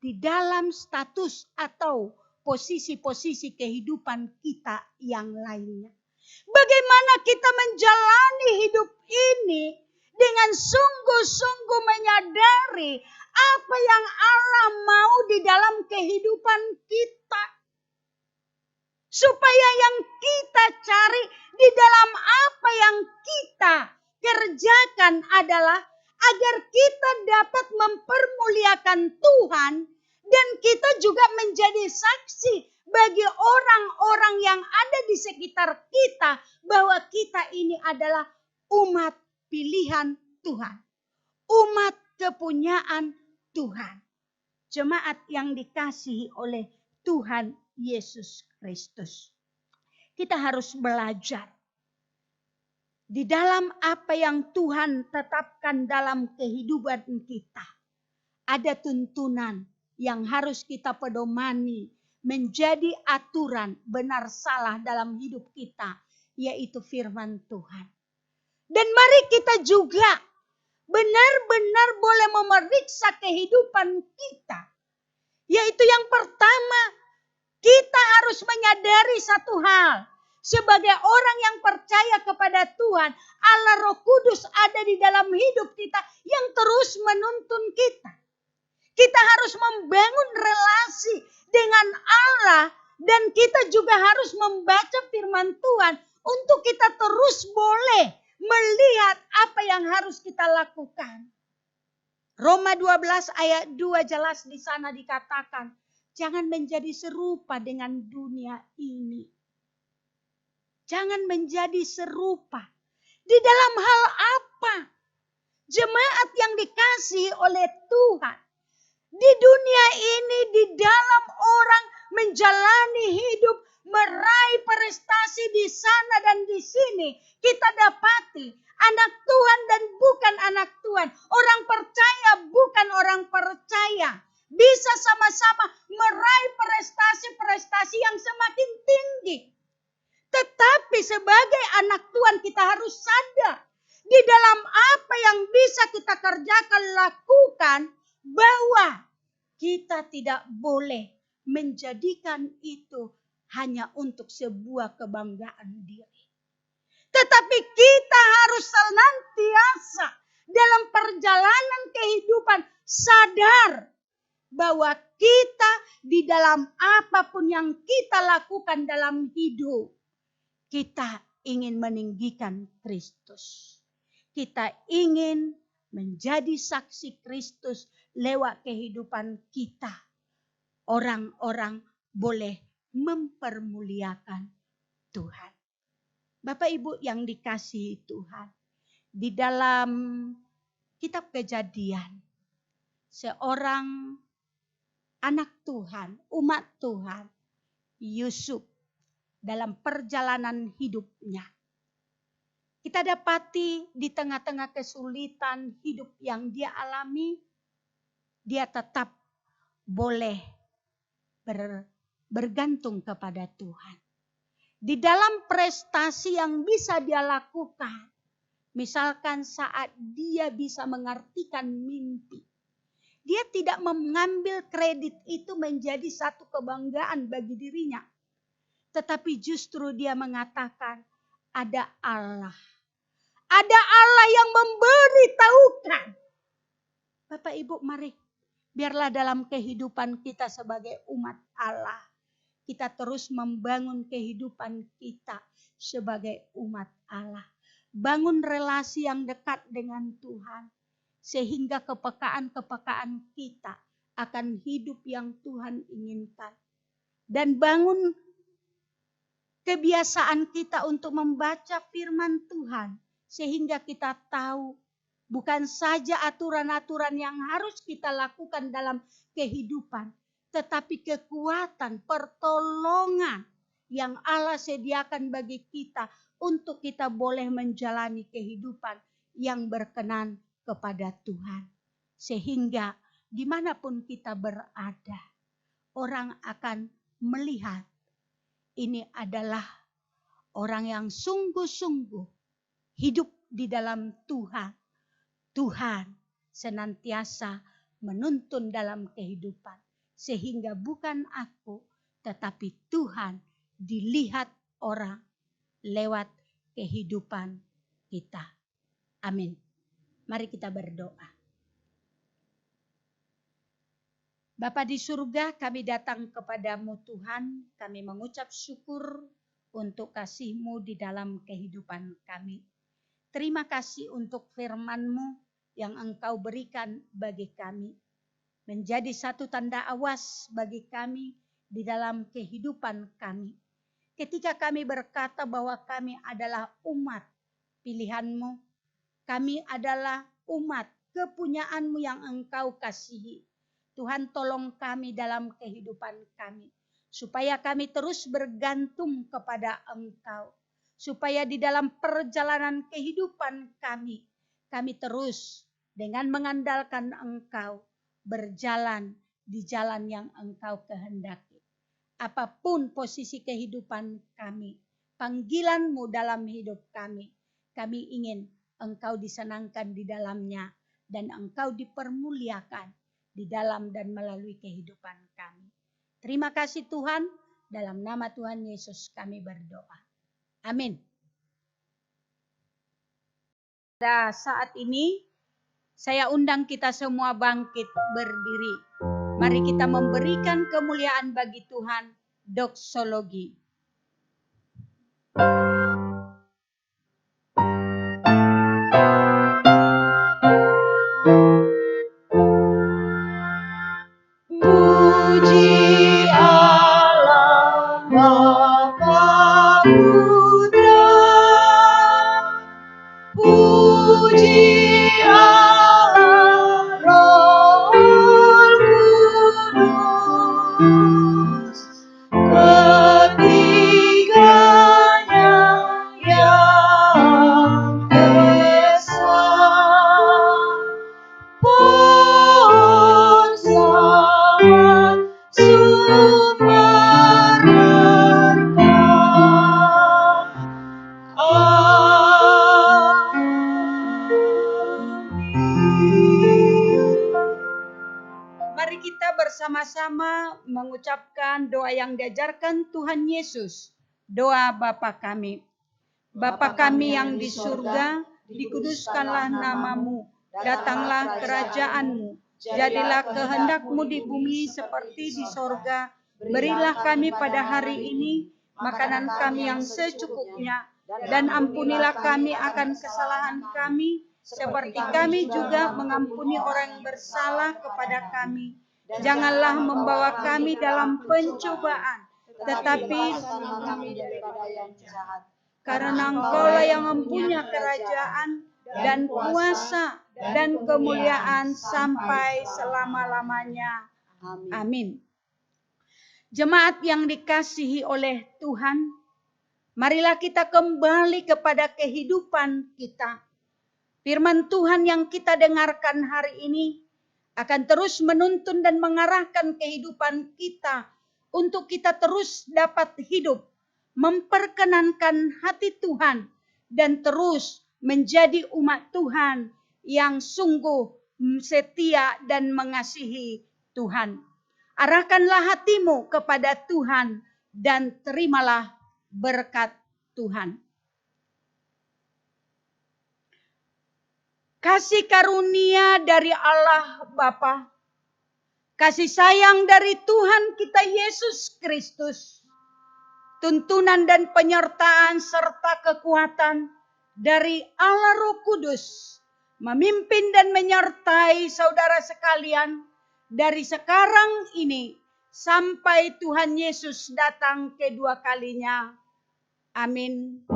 di dalam status atau posisi-posisi kehidupan kita yang lainnya. Bagaimana kita menjalani hidup ini dengan sungguh-sungguh menyadari apa yang Allah mau di dalam kehidupan kita. Supaya yang kita cari di dalam apa yang kita kerjakan adalah agar kita dapat mempermuliakan Tuhan dan kita juga menjadi saksi bagi orang-orang yang ada di sekitar kita bahwa kita ini adalah umat pilihan Tuhan. Umat kepunyaan Tuhan. Jemaat yang dikasihi oleh Tuhan Yesus Kristus. Kita harus belajar di dalam apa yang Tuhan tetapkan dalam kehidupan kita. Ada tuntunan yang harus kita pedomani menjadi aturan benar salah dalam hidup kita, yaitu firman Tuhan. Dan mari kita juga benar-benar boleh memeriksa kehidupan kita. Yaitu yang pertama, kita harus menyadari satu hal. Sebagai orang yang percaya kepada Tuhan, Allah Roh Kudus ada di dalam hidup kita yang terus menuntun kita. Kita harus membangun relasi dengan Allah dan kita juga harus membaca firman Tuhan untuk kita terus boleh melihat apa yang harus kita lakukan. Roma 12 ayat 2 jelas di sana dikatakan, jangan menjadi serupa dengan dunia ini. Jangan menjadi serupa. Di dalam hal apa? Jemaat yang dikasihi oleh Tuhan. Di dunia ini, di dalam orang menjalani hidup, meraih prestasi di sana dan di sini, kita dapati anak Tuhan dan bukan anak Tuhan, orang percaya bukan orang percaya, bisa sama-sama meraih prestasi-prestasi yang semakin tinggi. Tetapi sebagai anak Tuhan kita harus sadar di dalam apa apa yang bisa kita kerjakan, lakukan, bahwa kita tidak boleh menjadikan itu hanya untuk sebuah kebanggaan diri. Tetapi kita harus senantiasa dalam perjalanan kehidupan sadar bahwa kita di dalam apapun yang kita lakukan dalam hidup, kita ingin meninggikan Kristus. Kita ingin menjadi saksi Kristus lewat kehidupan kita. Orang-orang boleh mempermuliakan Tuhan. Bapak Ibu yang dikasihi Tuhan, di dalam kitab Kejadian, seorang anak Tuhan, umat Tuhan, Yusuf, dalam perjalanan hidupnya, kita dapati di tengah-tengah kesulitan hidup yang dia alami, dia tetap boleh bergantung kepada Tuhan. Di dalam prestasi yang bisa dia lakukan, misalkan saat dia bisa mengartikan mimpi, dia tidak mengambil kredit itu menjadi satu kebanggaan bagi dirinya. Tetapi justru dia mengatakan, ada Allah. Ada Allah yang memberitahukan. Bapak Ibu, mari biarlah dalam kehidupan kita sebagai umat Allah, kita terus membangun kehidupan kita sebagai umat Allah. Bangun relasi yang dekat dengan Tuhan. Sehingga kepekaan-kepekaan kita akan hidup yang Tuhan inginkan. Dan bangun kebiasaan kita untuk membaca firman Tuhan. Sehingga kita tahu bukan saja aturan-aturan yang harus kita lakukan dalam kehidupan. Tetapi kekuatan, pertolongan yang Allah sediakan bagi kita untuk kita boleh menjalani kehidupan yang berkenan kepada Tuhan. Sehingga dimanapun kita berada, orang akan melihat ini adalah orang yang sungguh-sungguh hidup di dalam Tuhan. Tuhan senantiasa menuntun dalam kehidupan. Sehingga bukan aku, tetapi Tuhan dilihat orang lewat kehidupan kita. Amin. Mari kita berdoa. Bapa di surga, kami datang kepadamu Tuhan. Kami mengucap syukur untuk kasih-Mu di dalam kehidupan kami. Terima kasih untuk firman-Mu yang Engkau berikan bagi kami. Menjadi satu tanda awas bagi kami di dalam kehidupan kami. Ketika kami berkata bahwa kami adalah umat pilihan-Mu, kami adalah umat kepunyaan-Mu yang Engkau kasihi. Tuhan, tolong kami dalam kehidupan kami, supaya kami terus bergantung kepada Engkau. Supaya di dalam perjalanan kehidupan kami terus dengan mengandalkan Engkau, berjalan di jalan yang Engkau kehendaki. Apapun posisi kehidupan kami, panggilan-Mu dalam hidup kami ingin Engkau disenangkan di dalamnya dan Engkau dipermuliakan di dalam dan melalui kehidupan kami. Terima kasih Tuhan, dalam nama Tuhan Yesus kami berdoa. Amin. Pada saat ini saya undang kita semua bangkit berdiri. Mari kita memberikan kemuliaan bagi Tuhan. Doksologi. Puji Allah Bapa Putra, puji Allah Roh Kudus, ketiganya yang esa. bersama-sama mengucapkan doa yang diajarkan Tuhan Yesus. Doa Bapa kami. Bapa kami yang di surga, dikuduskanlah namamu, datanglah kerajaanmu, jadilah kehendak-Mu di bumi seperti di sorga. Berilah kami pada hari ini makanan kami yang secukupnya, dan ampunilah kami akan kesalahan kami, seperti kami juga mengampuni orang yang bersalah kepada kami. Janganlah membawa kami dalam pencobaan, tetapi kami daripada yang jahat. karena Engkaulah yang mempunyai kerajaan dan kuasa dan kemuliaan sampai selama-lamanya. Amin. Jemaat yang dikasihi oleh Tuhan, marilah kita kembali kepada kehidupan kita. Firman Tuhan yang kita dengarkan hari ini akan terus menuntun dan mengarahkan kehidupan kita untuk kita terus dapat hidup, memperkenankan hati Tuhan, dan terus menjadi umat Tuhan yang sungguh setia dan mengasihi Tuhan. Arahkanlah hatimu kepada Tuhan dan terimalah berkat Tuhan. Kasih karunia dari Allah Bapa, kasih sayang dari Tuhan kita Yesus Kristus, tuntunan dan penyertaan serta kekuatan dari Allah Roh Kudus memimpin dan menyertai saudara sekalian dari sekarang ini sampai Tuhan Yesus datang kedua kalinya. Amin.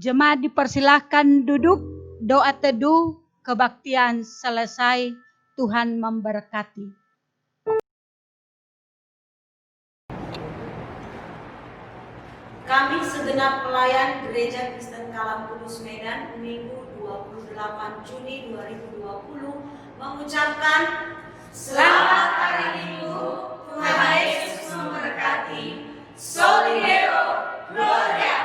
Jemaat dipersilahkan duduk, doa teduh, kebaktian selesai, Tuhan memberkati. Kami segenap pelayan Gereja Kristen Kalam Kudus Medan Minggu 28 Juni 2020 mengucapkan Selamat Hari Minggu, Tuhan Yesus memberkati. Soli Deo, Gloria.